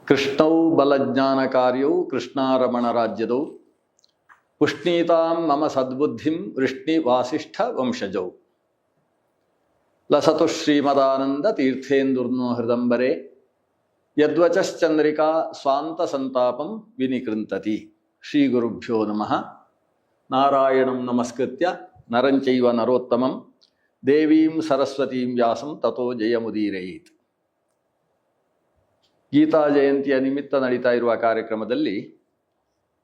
ಕೃಷ್ಣೌ ಬಲಜ್ಞಾನಕಾರ್ಯೌ ಕೃಷ್ಣಾರಮಣ ರಾಜ್ಯದೌ ಪುಷ್ಣೀತಾಂ ಮಮ ಸದ್ಬುದ್ಧಿಂ ವೃಷ್ಣಿ ವಾಸಿಷ್ಠ ವಂಶಜೌ ಲಸತು ಶ್ರೀಮದಾನಂದ ತೀರ್ಥೇಂದುರ್ನೋ ಹೃದಂಬರೆ ಯದ್ವಚಶ್ಚಂದ್ರಿಕಾ ಸ್ವಾಂತ ಸಂತಾಪಂ ವಿನಿಕೃಂತತಿ. ಶ್ರೀ ಗುರುಭ್ಯೋ ನಮಃ. ನಾರಾಯಣಂ ನಮಸ್ಕೃತ್ಯ ನರಂಚೈವ ನರೋತ್ತಮಂ ದೇವೀಂ ಸರಸ್ವತೀಂ ವ್ಯಾಸಂ ತಥೋ ಜಯಮುದೀರಯೇತ್. ಗೀತಾ ಜಯಂತಿಯ ನಿಮಿತ್ತ ನಡೀತಾ ಇರುವ ಕಾರ್ಯಕ್ರಮದಲ್ಲಿ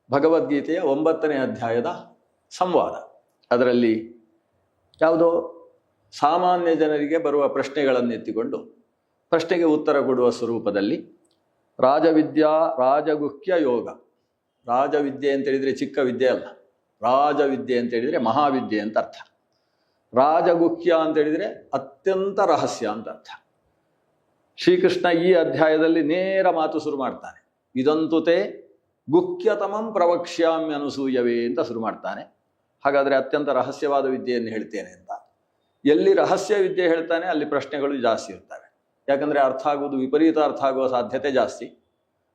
ಭಗವದ್ಗೀತೆಯ 9ನೇ ಅಧ್ಯಾಯದ ಸಂವಾದ. ಅದರಲ್ಲಿ ಯಾವುದೋ ಸಾಮಾನ್ಯ ಜನರಿಗೆ ಬರುವ ಪ್ರಶ್ನೆಗಳನ್ನು ಎತ್ತಿಕೊಂಡು ಪ್ರಶ್ನೆಗೆ ಉತ್ತರ ಕೊಡುವ ಸ್ವರೂಪದಲ್ಲಿ ರಾಜವಿದ್ಯಾ ರಾಜಗುಹ್ಯ ಯೋಗ. ರಾಜವಿದ್ಯೆ ಅಂತೇಳಿದರೆ ಚಿಕ್ಕ ವಿದ್ಯೆ ಅಲ್ಲ, ರಾಜವಿದ್ಯೆ ಅಂತೇಳಿದರೆ ಮಹಾವಿದ್ಯೆ ಅಂತ ಅರ್ಥ. ರಾಜಗುಹ್ಯ ಅಂತೇಳಿದರೆ ಅತ್ಯಂತ ರಹಸ್ಯ ಅಂತ ಅರ್ಥ. ಶ್ರೀಕೃಷ್ಣ ಈ ಅಧ್ಯಾಯದಲ್ಲಿ ನೇರ ಮಾತು ಶುರು ಮಾಡ್ತಾನೆ. ಇದಂತುತೆ ಗುಹ್ಯತಮಂ ಪ್ರವಕ್ಷ್ಯಾಮ್ಯ ಅನುಸೂಯವೇ ಅಂತ ಶುರು ಮಾಡ್ತಾನೆ. ಹಾಗಾದರೆ ಅತ್ಯಂತ ರಹಸ್ಯವಾದ ವಿದ್ಯೆಯನ್ನು ಹೇಳ್ತೇನೆ ಅಂತ. ಎಲ್ಲಿ ರಹಸ್ಯ ವಿದ್ಯೆ ಹೇಳ್ತಾನೆ ಅಲ್ಲಿ ಪ್ರಶ್ನೆಗಳು ಜಾಸ್ತಿ ಇರ್ತವೆ. ಯಾಕಂದರೆ ಅರ್ಥ ಆಗುವುದು ವಿಪರೀತ ಅರ್ಥ ಆಗುವ ಸಾಧ್ಯತೆ ಜಾಸ್ತಿ,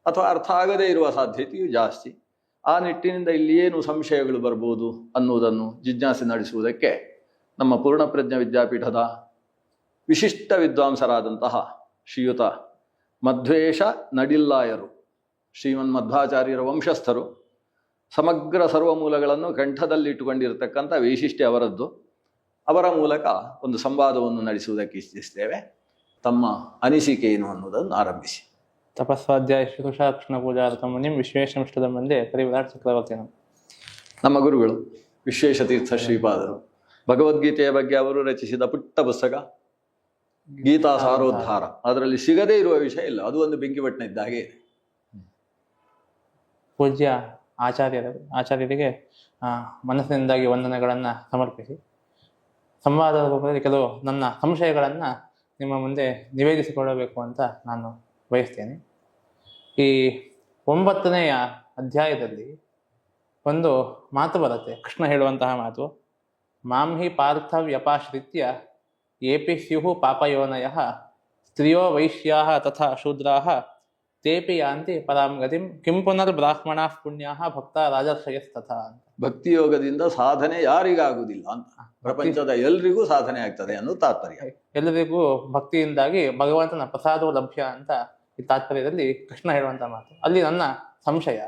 ಅಥವಾ ಅರ್ಥ ಆಗದೇ ಇರುವ ಸಾಧ್ಯತೆಯೂ ಜಾಸ್ತಿ. ಆ ನಿಟ್ಟಿನಿಂದ ಇಲ್ಲಿ ಏನು ಸಂಶಯಗಳು ಬರ್ಬೋದು ಅನ್ನುವುದನ್ನು ಜಿಜ್ಞಾಸೆ ನಡೆಸುವುದಕ್ಕೆ ನಮ್ಮ ಪೂರ್ಣಪ್ರಜ್ಞ ವಿದ್ಯಾಪೀಠದ ವಿಶಿಷ್ಟ ವಿದ್ವಾಂಸರಾದಂತಹ ಶ್ರೀಯುತ ಮಧ್ವೇಶ ನಡಿಲ್ಲಾಯರು, ಶ್ರೀಮನ್ ಮಧ್ವಾಚಾರ್ಯರ ವಂಶಸ್ಥರು, ಸಮಗ್ರ ಸರ್ವಮೂಲಗಳನ್ನು ಕಂಠದಲ್ಲಿಟ್ಟುಕೊಂಡಿರತಕ್ಕಂಥ ವೈಶಿಷ್ಟ್ಯ ಅವರದ್ದು. ಅವರ ಮೂಲಕ ಒಂದು ಸಂವಾದವನ್ನು ನಡೆಸುವುದಕ್ಕೆ ಇಚ್ಛಿಸ್ತೇವೆ. ತಮ್ಮ ಅನಿಸಿಕೆ ಏನು ಅನ್ನೋದನ್ನು ಆರಂಭಿಸಿ. ತಪಸ್ವಾಧ್ಯಾಯ ಶ್ರೀಕೃಷ್ಣ ಪೂಜಾರ್ಥಂ ಮುನಿಂ ವಿಶ್ವೇಶಮಿಷ್ಟದ ಮುಂದೆ ಪರಿವಿರಾಟ್ ಚಕ್ರವರ್ತಿನ ನಮ್ಮ ಗುರುಗಳು ವಿಶ್ವೇಶತೀರ್ಥ ಶ್ರೀಪಾದರು ಭಗವದ್ಗೀತೆಯ ಬಗ್ಗೆ ಅವರು ರಚಿಸಿದ ಪುಟ್ಟ ಪುಸ್ತಕ ಗೀತಾ ಸಾರೋದ್ಧಾರ. ಅದರಲ್ಲಿ ಸಿಗದೇ ಇರುವ ವಿಷಯ ಇಲ್ಲ. ಅದು ಒಂದು ಬೆಂಕಿಪಟ್ಟಣ ಇದ್ದ ಹಾಗೆ ಇದೆ. ಪೂಜ್ಯ ಆಚಾರ್ಯರಿಗೆ ಮನಸ್ಸಿನಿಂದಾಗಿ ವಂದನೆಗಳನ್ನು ಸಮರ್ಪಿಸಿ ಸಂವಾದದ ರೂಪದಲ್ಲಿ ಕೆಲವು ನನ್ನ ಸಂಶಯಗಳನ್ನು ನಿಮ್ಮ ಮುಂದೆ ನಿವೇದಿಸಿಕೊಳ್ಳಬೇಕು ಅಂತ ನಾನು ಬಯಸ್ತೇನೆ. ಈ 9ನೆಯ ಅಧ್ಯಾಯದಲ್ಲಿ ಒಂದು ಮಾತು ಬರುತ್ತೆ, ಕೃಷ್ಣ ಹೇಳುವಂತಹ ಮಾತು, ಮಾಂ ಹಿ ಪಾರ್ಥ ವ್ಯಪಾಶ್ರಿತ್ಯ ಏಪಿ ಸ್ಯುಃ ಪಾಪಯೋನಯಃ ಸ್ತ್ರಿಯೋ ವೈಶ್ಯಾಃ ತಥಾ ಶೂದ್ರಾಃ ತೇಪಿ ಯಾಂತಿ ಪರಾಂ ಗತಿಂ ಕಿಂ ಪುನರ್ ಬ್ರಾಹ್ಮಣಾಃ ಪುಣ್ಯಾಃ ಭಕ್ತ ರಾಜರ್ಷಯಸ್ತಥಾ ಅಂತ. ಭಕ್ತಿಯೋಗದಿಂದ ಸಾಧನೆ ಯಾರಿಗಾಗುವುದಿಲ್ಲ ಅಂತ, ಪ್ರಪಂಚದ ಎಲ್ರಿಗೂ ಸಾಧನೆ ಆಗ್ತದೆ ಅನ್ನೋದು ತಾತ್ಪರ್ಯ. ಎಲ್ಲರಿಗೂ ಭಕ್ತಿಯಿಂದಾಗಿ ಭಗವಂತನ ಪ್ರಸಾದವು ಲಭ್ಯ ಅಂತ ಈ ತಾತ್ಪರ್ಯದಲ್ಲಿ ಕೃಷ್ಣ ಹೇಳುವಂತ ಮಾತು. ಅಲ್ಲಿ ನನ್ನ ಸಂಶಯ,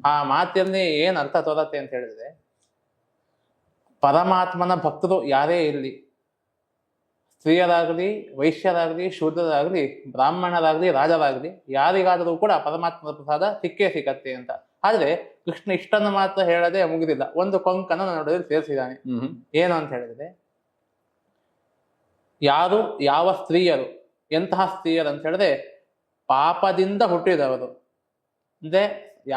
ಆ ಮಾತಿನಲ್ಲಿ ಏನ್ ಅರ್ಥ ತೋರತ್ತೆ ಅಂತ ಹೇಳಿದ್ರೆ, ಪರಮಾತ್ಮನ ಭಕ್ತರು ಯಾರೇ ಇರಲಿ, ಸ್ತ್ರೀಯರಾಗಲಿ, ವೈಶ್ಯರಾಗಲಿ, ಶೂದ್ರರಾಗಲಿ, ಬ್ರಾಹ್ಮಣರಾಗಲಿ, ರಾಜರಾಗಲಿ, ಯಾರಿಗಾದರೂ ಕೂಡ ಪರಮಾತ್ಮನ ಪ್ರಸಾದ ಸಿಕ್ಕೇ ಸಿಕ್ಕತ್ತೆ ಅಂತ. ಆದ್ರೆ ಕೃಷ್ಣ ಇಷ್ಟನ್ನು ಮಾತ್ರ ಹೇಳದೆ ಮುಗಿದಿಲ್ಲ, ಒಂದು ಕೊಂಕನ್ನು ನೋಡೋದ್ರಲ್ಲಿ ಸೇರಿಸಿದ್ದಾನೆ. ಏನು ಅಂತ ಹೇಳಿದ್ರೆ, ಯಾರು ಯಾವ ಸ್ತ್ರೀಯರು, ಎಂತಹ ಸ್ತ್ರೀಯರು ಅಂತ ಹೇಳಿದ್ರೆ ಪಾಪದಿಂದ ಹುಟ್ಟಿದವರು. ಅಂದ್ರೆ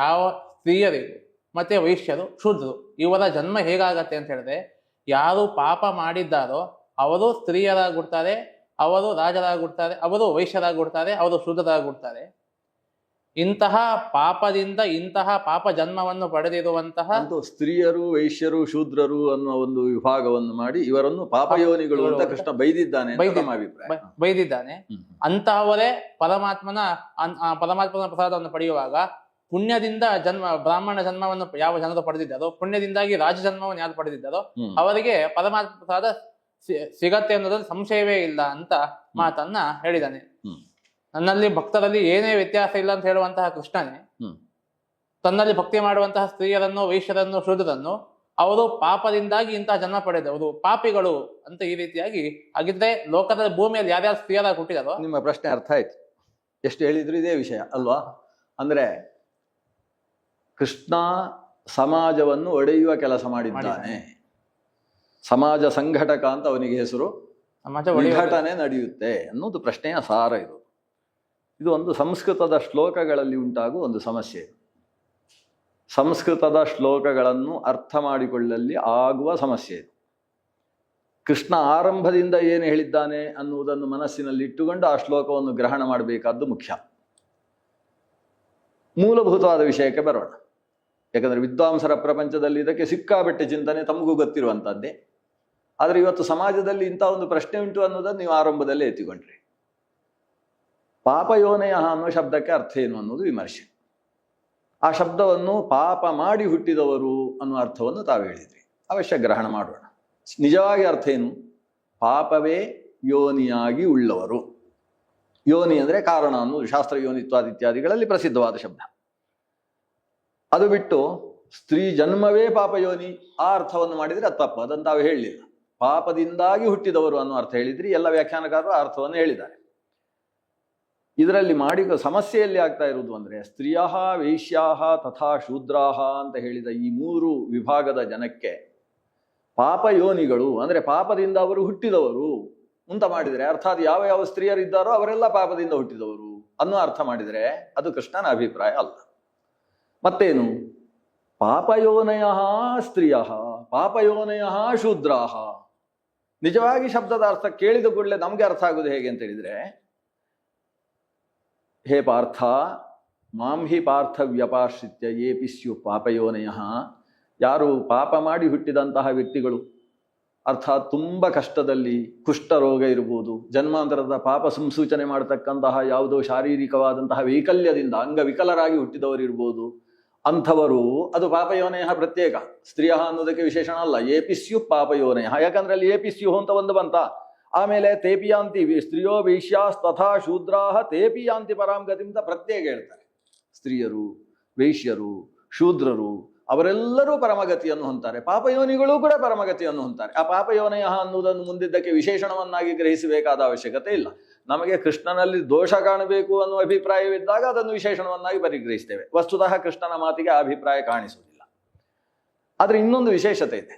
ಯಾವ ಸ್ತ್ರೀಯರಿಗೂ ಮತ್ತೆ ವೈಶ್ಯರು, ಶೂದ್ರರು, ಇವರ ಜನ್ಮ ಹೇಗಾಗತ್ತೆ ಅಂತ ಹೇಳಿದ್ರೆ, ಯಾರು ಪಾಪ ಮಾಡಿದ್ದಾರೋ ಅವರು ಸ್ತ್ರೀಯರಾಗುತ್ತಾರೆ, ಅವರು ರಾಜರಾಗುತ್ತಾರೆ, ಅವರು ವೈಶ್ಯರಾಗುತ್ತಾರೆ, ಅವರು ಶೂದ್ರರಾಗುತ್ತಾರೆ. ಇಂತಹ ಪಾಪದಿಂದ ಇಂತಹ ಪಾಪ ಜನ್ಮವನ್ನು ಪಡೆದಿರುವಂತಹ ಸ್ತ್ರೀಯರು, ವೈಶ್ಯರು, ಶೂದ್ರರು ಅನ್ನುವ ಒಂದು ವಿಭಾಗವನ್ನು ಮಾಡಿ ಇವರನ್ನು ಪಾಪಯೋನಿಗಳು ಅಂತ ಕೃಷ್ಣ ಬೈದಿದ್ದಾನೆ. ಅಂತಹವರೇ ಪರಮಾತ್ಮನ ಪ್ರಸಾದವನ್ನು ಪಡೆಯುವಾಗ ಪುಣ್ಯದಿಂದ ಬ್ರಾಹ್ಮಣ ಜನ್ಮವನ್ನು ಯಾವ ಜನರು ಪಡೆದಿದ್ದಾರೋ, ಪುಣ್ಯದಿಂದಾಗಿ ರಾಜ ಜನ್ಮವನ್ನು ಯಾರು ಪಡೆದಿದ್ದಾರೋ ಅವರಿಗೆ ಪರಮಾತ್ಮ ಪ್ರಸಾದ ಸಿಗತ್ತೆ ಅನ್ನೋದ್ರಲ್ಲಿ ಸಂಶಯವೇ ಇಲ್ಲ ಅಂತ ಮಾತನ್ನ ಹೇಳಿದ್ದಾನೆ. ನನ್ನಲ್ಲಿ ಭಕ್ತರಲ್ಲಿ ಏನೇ ವ್ಯತ್ಯಾಸ ಇಲ್ಲ ಅಂತ ಹೇಳುವಂತಹ ಕೃಷ್ಣನೇ ತನ್ನಲ್ಲಿ ಭಕ್ತಿ ಮಾಡುವಂತಹ ಸ್ತ್ರೀಯರನ್ನು, ವೈಶ್ಯರನ್ನು, ಶೂದ್ರರನ್ನು ಅವರು ಪಾಪದಿಂದಾಗಿ ಇಂತಹ ಜನ್ಮ ಪಡೆದವರು ಪಾಪಿಗಳು ಅಂತ ಈ ರೀತಿಯಾಗಿ ಆಗಿದ್ರೆ ಲೋಕದ ಭೂಮಿಯಲ್ಲಿ ಯಾರ್ಯಾರು ಸ್ತ್ರೀಯರಾಗಿ ಹುಟ್ಟಿದಾರೋ. ನಿಮ್ಮ ಪ್ರಶ್ನೆ ಅರ್ಥ ಆಯ್ತು. ಎಷ್ಟು ಹೇಳಿದ್ರು ಇದೇ ವಿಷಯ ಅಲ್ವಾ? ಅಂದ್ರೆ ಕೃಷ್ಣ ಸಮಾಜವನ್ನು ಒಡೆಯುವ ಕೆಲಸ ಮಾಡಿದ್ದಾನೆ. ಸಮಾಜ ಸಂಘಟಕ ಅಂತ ಅವನಿಗೆ ಹೆಸರು. ವಿಘಟನೆ ನಡೆಯುತ್ತೆ ಅನ್ನೋದು ಪ್ರಶ್ನೆಯ ಸಾರ. ಇದು ಒಂದು ಸಂಸ್ಕೃತದ ಶ್ಲೋಕಗಳಲ್ಲಿ ಉಂಟಾಗುವ ಒಂದು ಸಮಸ್ಯೆ. ಸಂಸ್ಕೃತದ ಶ್ಲೋಕಗಳನ್ನು ಅರ್ಥ ಮಾಡಿಕೊಳ್ಳಲ್ಲಿ ಆಗುವ ಸಮಸ್ಯೆ. ಕೃಷ್ಣ ಆರಂಭದಿಂದ ಏನು ಹೇಳಿದ್ದಾನೆ ಅನ್ನುವುದನ್ನು ಮನಸ್ಸಿನಲ್ಲಿ ಇಟ್ಟುಕೊಂಡು ಆ ಶ್ಲೋಕವನ್ನು ಗ್ರಹಣ ಮಾಡಬೇಕಾದ್ದು ಮುಖ್ಯ. ಮೂಲಭೂತವಾದ ವಿಷಯಕ್ಕೆ ಬರೋಣ. ಯಾಕಂದರೆ ವಿದ್ವಾಂಸರ ಪ್ರಪಂಚದಲ್ಲಿ ಇದಕ್ಕೆ ಸಿಕ್ಕಾಬಟ್ಟೆ ಚಿಂತನೆ ತಮಗೂ ಗೊತ್ತಿರುವಂಥದ್ದೇ. ಆದರೆ ಇವತ್ತು ಸಮಾಜದಲ್ಲಿ ಇಂಥ ಒಂದು ಪ್ರಶ್ನೆ ಉಂಟು ಅನ್ನೋದನ್ನು ನೀವು ಆರಂಭದಲ್ಲೇ ಎತ್ತಿಕೊಂಡ್ರಿ. ಪಾಪಯೋನಯ ಅನ್ನೋ ಶಬ್ದಕ್ಕೆ ಅರ್ಥ ಏನು ಅನ್ನೋದು ವಿಮರ್ಶೆ. ಆ ಶಬ್ದವನ್ನು ಪಾಪ ಮಾಡಿ ಹುಟ್ಟಿದವರು ಅನ್ನುವ ಅರ್ಥವನ್ನು ತಾವು ಹೇಳಿದ್ರಿ. ಅವಶ್ಯ ಗ್ರಹಣ ಮಾಡೋಣ. ನಿಜವಾಗಿ ಅರ್ಥ ಏನು? ಪಾಪವೇ ಯೋನಿಯಾಗಿ ಉಳ್ಳವರು. ಯೋನಿ ಅಂದರೆ ಕಾರಣ ಅನ್ನೋದು ಶಾಸ್ತ್ರ ಯೋನಿತ್ವಾದಿತ್ಯಾದಿಗಳಲ್ಲಿ ಪ್ರಸಿದ್ಧವಾದ ಶಬ್ದ. ಅದು ಬಿಟ್ಟು ಸ್ತ್ರೀ ಜನ್ಮವೇ ಪಾಪ ಯೋನಿ ಆ ಅರ್ಥವನ್ನು ಮಾಡಿದರೆ ಅದು ತಪ್ಪು. ಅದನ್ನು ತಾವು ಹೇಳಲಿಲ್ಲ. ಪಾಪದಿಂದಾಗಿ ಹುಟ್ಟಿದವರು ಅನ್ನೋ ಅರ್ಥ ಹೇಳಿದ್ರಿ. ಎಲ್ಲ ವ್ಯಾಖ್ಯಾನಕಾರರು ಆ ಅರ್ಥವನ್ನು ಹೇಳಿದ್ದಾರೆ. ಇದರಲ್ಲಿ ಮಾಡಿ ಸಮಸ್ಯೆಯಲ್ಲಿ ಆಗ್ತಾ ಇರುವುದು ಅಂದರೆ ಸ್ತ್ರೀಯ ವೈಶ್ಯಾಹ ತಥಾ ಶೂದ್ರಾಹ ಅಂತ ಹೇಳಿದ ಈ 3 ವಿಭಾಗದ ಜನಕ್ಕೆ ಪಾಪ ಯೋನಿಗಳು ಅಂದರೆ ಪಾಪದಿಂದ ಅವರು ಹುಟ್ಟಿದವರು ಅಂತ ಮಾಡಿದರೆ, ಅರ್ಥಾತ್ ಯಾವ ಯಾವ ಸ್ತ್ರೀಯರಿದ್ದಾರೋ ಅವರೆಲ್ಲ ಪಾಪದಿಂದ ಹುಟ್ಟಿದವರು ಅನ್ನೋ ಅರ್ಥ ಮಾಡಿದರೆ ಅದು ಕೃಷ್ಣನ ಅಭಿಪ್ರಾಯ ಅಲ್ಲ. ಮತ್ತೇನು? ಪಾಪಯೋನಯ ಸ್ತ್ರೀಯ ಪಾಪಯೋನಯ ಶೂದ್ರಾಹ. ನಿಜವಾಗಿ ಶಬ್ದದ ಅರ್ಥ ಕೇಳಿದ ಕೂಡಲೇ ನಮ್ಗೆ ಅರ್ಥ ಆಗುವುದು ಹೇಗೆ ಅಂತ ಹೇಳಿದ್ರೆ, ಹೇ ಪಾರ್ಥ ಮಾಂ ಹಿ ಪಾರ್ಥ ವ್ಯಪಾಶ್ರಿತ್ಯ ಏಪಿ ಸ್ಯು ಪಾಪಯೋನಯ. ಯಾರು ಪಾಪ ಮಾಡಿ ಹುಟ್ಟಿದಂತಹ ವ್ಯಕ್ತಿಗಳು, ಅರ್ಥಾತ್ ತುಂಬ ಕಷ್ಟದಲ್ಲಿ, ಕುಷ್ಠರೋಗ ಇರ್ಬೋದು, ಜನ್ಮಾಂತರದ ಪಾಪ ಸಂಸೂಚನೆ ಮಾಡತಕ್ಕಂತಹ ಯಾವುದೋ ಶಾರೀರಿಕವಾದಂತಹ ವೈಕಲ್ಯದಿಂದ ಅಂಗವಿಕಲರಾಗಿ ಹುಟ್ಟಿದವರಿರ್ಬೋದು, ಅಂಥವರು ಅದು ಪಾಪಯೋನಯ ಪ್ರತ್ಯೇಕ. ಸ್ತ್ರೀಯ ಅನ್ನೋದಕ್ಕೆ ವಿಶೇಷಣ ಅಲ್ಲ. ಏಪಿಸ್ಯು ಪಾಪಯೋನಯ. ಯಾಕಂದ್ರೆ ಅಲ್ಲಿ ಏಪಿಸ್ಯು ಅಂತ ಒಂದು ಬಂತ. ಆಮೇಲೆ ತೇಪಿಯಾಂತಿ ಸ್ತ್ರೀಯೋ ವೈಶ್ಯಾಸ್ ತಥಾ ಶೂದ್ರಾಹ ತೇಪಿಯಾಂತಿ ಪರಾಂಗತಿ ಅಂತ ಪ್ರತ್ಯೇಕ ಹೇಳ್ತಾರೆ. ಸ್ತ್ರೀಯರು, ವೈಶ್ಯರು, ಶೂದ್ರರು ಅವರೆಲ್ಲರೂ ಪರಮಗತಿಯನ್ನು ಹೊಂತಾರೆ. ಪಾಪಯೋನಿಗಳು ಕೂಡ ಪರಮಗತಿಯನ್ನು ಹೊಂತಾರೆ. ಆ ಪಾಪಯೋನಯ ಅನ್ನುವುದನ್ನು ಮುಂದಿದ್ದಕ್ಕೆ ವಿಶೇಷಣವನ್ನಾಗಿ ಗ್ರಹಿಸಬೇಕಾದ ಅವಶ್ಯಕತೆ ಇಲ್ಲ. ನಮಗೆ ಕೃಷ್ಣನಲ್ಲಿ ದೋಷ ಕಾಣಬೇಕು ಅನ್ನುವ ಅಭಿಪ್ರಾಯವಿದ್ದಾಗ ಅದನ್ನು ವಿಶೇಷಣವನ್ನಾಗಿ ಪರಿಗ್ರಹಿಸ್ತೇವೆ. ವಸ್ತುತಃ ಕೃಷ್ಣನ ಮಾತಿಗೆ ಆ ಅಭಿಪ್ರಾಯ ಕಾಣಿಸುವುದಿಲ್ಲ. ಆದರೆ ಇನ್ನೊಂದು ವಿಶೇಷತೆ ಇದೆ.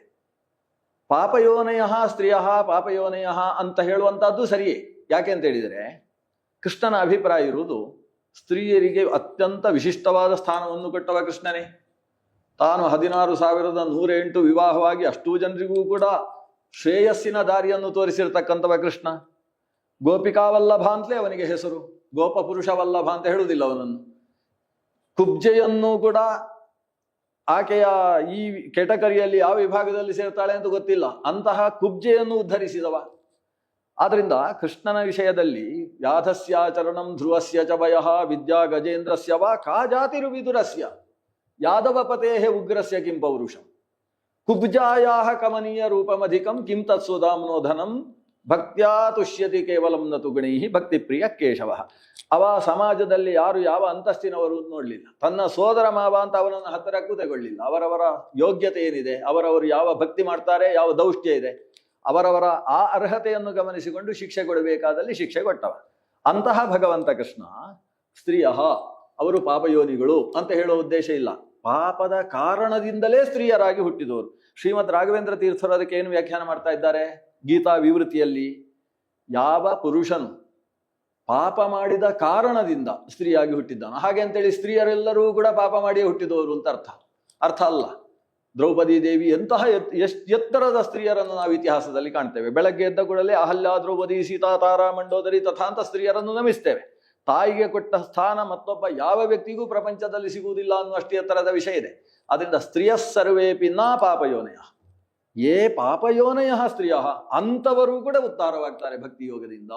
ಪಾಪಯೋನಯ ಸ್ತ್ರೀಯ ಪಾಪಯೋನಯ ಅಂತ ಹೇಳುವಂತಹದ್ದು ಸರಿಯೇ. ಯಾಕೆ ಅಂತ ಹೇಳಿದರೆ, ಕೃಷ್ಣನ ಅಭಿಪ್ರಾಯ ಇರುವುದು ಸ್ತ್ರೀಯರಿಗೆ ಅತ್ಯಂತ ವಿಶಿಷ್ಟವಾದ ಸ್ಥಾನವನ್ನು ಕೊಟ್ಟವ ಕೃಷ್ಣನೇ. ತಾನು 16,108 ವಿವಾಹವಾಗಿ ಅಷ್ಟೂ ಜನರಿಗೂ ಕೂಡ ಶ್ರೇಯಸ್ಸಿನ ದಾರಿಯನ್ನು ತೋರಿಸಿರ್ತಕ್ಕಂಥವ ಕೃಷ್ಣ. ಗೋಪಿಕಾವಲ್ಲಭ ಅಂತಲೇ ಅವನಿಗೆ ಹೆಸರು. ಗೋಪ ಪುರುಷ ವಲ್ಲಭ ಅಂತ ಹೇಳುವುದಿಲ್ಲ ಅವನನ್ನು. ಕುಬ್ಜೆಯನ್ನು ಕೂಡ ಆಕೆಯ ಈ ಕೆಟಕರಿಯಲ್ಲಿ ಯಾವ ವಿಭಾಗದಲ್ಲಿ ಸೇರ್ತಾಳೆ ಅಂತ ಗೊತ್ತಿಲ್ಲ, ಅಂತಹ ಕುಬ್ಜೆಯನ್ನು ಉದ್ಧರಿಸಿದವ. ಆದ್ರಿಂದ ಕೃಷ್ಣನ ವಿಷಯದಲ್ಲಿ ಯಾಧಸ್ಯಾಚರಣಂ ಧ್ರುವಸ್ಯ ಚ ಭಯಃ ವಿದ್ಯಾ ಗಜೇಂದ್ರಸ್ಯ ವಾ ಕಾ ಜಾತಿರು ವಿದುರಸ್ಯ ಯಾದವ ಪತೇಹೆ ಉಗ್ರಸ್ಯ ಕಿಂ ಪೌರುಷಂ ಕುಬ್ಜಾಯಾಹ ಕಮನೀಯ ರೂಪಮಧಿಕಂ ಕಿಂ ತತ್ಸುಧಾಮ್ನೋಧನಂ ಭಕ್ತ್ಯಾ ತುಷ್ಯತಿ ಕೇವಲಂ ನತು ಗುಣೈಹಿ ಭಕ್ತಿ ಪ್ರಿಯ ಕೇಶವ. ಅವ ಸಮಾಜದಲ್ಲಿ ಯಾರು ಯಾವ ಅಂತಸ್ತಿನವರು ನೋಡಲಿಲ್ಲ. ತನ್ನ ಸೋದರ ಮಾವ ಅಂತ ಅವನನ್ನು ಹತ್ತಿರಕ್ಕೂ ತಗೊಳ್ಳಿಲ್ಲ. ಅವರವರ ಯೋಗ್ಯತೆ ಏನಿದೆ, ಅವರವರು ಯಾವ ಭಕ್ತಿ ಮಾಡ್ತಾರೆ, ಯಾವ ದೌಷ್ಟ್ಯ ಇದೆ, ಅವರವರ ಆ ಅರ್ಹತೆಯನ್ನು ಗಮನಿಸಿಕೊಂಡು ಶಿಕ್ಷೆ ಕೊಡಬೇಕಾದಲ್ಲಿ ಶಿಕ್ಷೆ ಕೊಟ್ಟವ. ಅಂತಹ ಭಗವಂತ ಕೃಷ್ಣ ಸ್ತ್ರೀಯ ಅವರು ಪಾಪಯೋನಿಗಳು ಅಂತ ಹೇಳೋ ಉದ್ದೇಶ ಇಲ್ಲ. ಪಾಪದ ಕಾರಣದಿಂದಲೇ ಸ್ತ್ರೀಯರಾಗಿ ಹುಟ್ಟಿದವರು. ಶ್ರೀಮದ್ ರಾಘವೇಂದ್ರ ತೀರ್ಥರು ಅದಕ್ಕೆ ಏನು ವ್ಯಾಖ್ಯಾನ ಮಾಡ್ತಾ ಇದ್ದಾರೆ? ಗೀತಾ ವಿವೃತಿಯಲ್ಲಿ ಯಾವ ಪುರುಷನು ಪಾಪ ಮಾಡಿದ ಕಾರಣದಿಂದ ಸ್ತ್ರೀಯಾಗಿ ಹುಟ್ಟಿದ್ದಾನೆ, ಹಾಗೆ ಅಂತೇಳಿ ಸ್ತ್ರೀಯರೆಲ್ಲರೂ ಕೂಡ ಪಾಪ ಮಾಡಿಯೇ ಹುಟ್ಟಿದವರು ಅಂತ ಅರ್ಥ ಅಲ್ಲ. ದ್ರೌಪದಿ ದೇವಿ ಎಂತಹ ಎತ್ತರದ ಸ್ತ್ರೀಯರನ್ನು ನಾವು ಇತಿಹಾಸದಲ್ಲಿ ಕಾಣ್ತೇವೆ. ಬೆಳಗ್ಗೆ ಎದ್ದ ಕೂಡಲೇ ಅಹಲ್ಯ, ದ್ರೌಪದಿ, ಸೀತಾ, ತಾರಾ, ಮಂಡೋದರಿ ತಥಾ ಅಂತ ಸ್ತ್ರೀಯರನ್ನು ನಮಿಸ್ತೇವೆ. ತಾಯಿಗೆ ಕೊಟ್ಟ ಸ್ಥಾನ ಮತ್ತೊಬ್ಬ ಯಾವ ವ್ಯಕ್ತಿಗೂ ಪ್ರಪಂಚದಲ್ಲಿ ಸಿಗುವುದಿಲ್ಲ ಅನ್ನುವಷ್ಟು ಎತ್ತರದ ವಿಷಯ ಇದೆ. ಅದರಿಂದ ಸ್ತ್ರೀಯ ಸರ್ವೇಪಿ ನಾ ಪಾಪಯೋನಯ ಏ ಪಾಪಯೋನಯ ಸ್ತ್ರೀಯ ಅಂಥವರು ಕೂಡ ಉದ್ಧಾರವಾಗ್ತಾರೆ ಭಕ್ತಿ ಯೋಗದಿಂದ.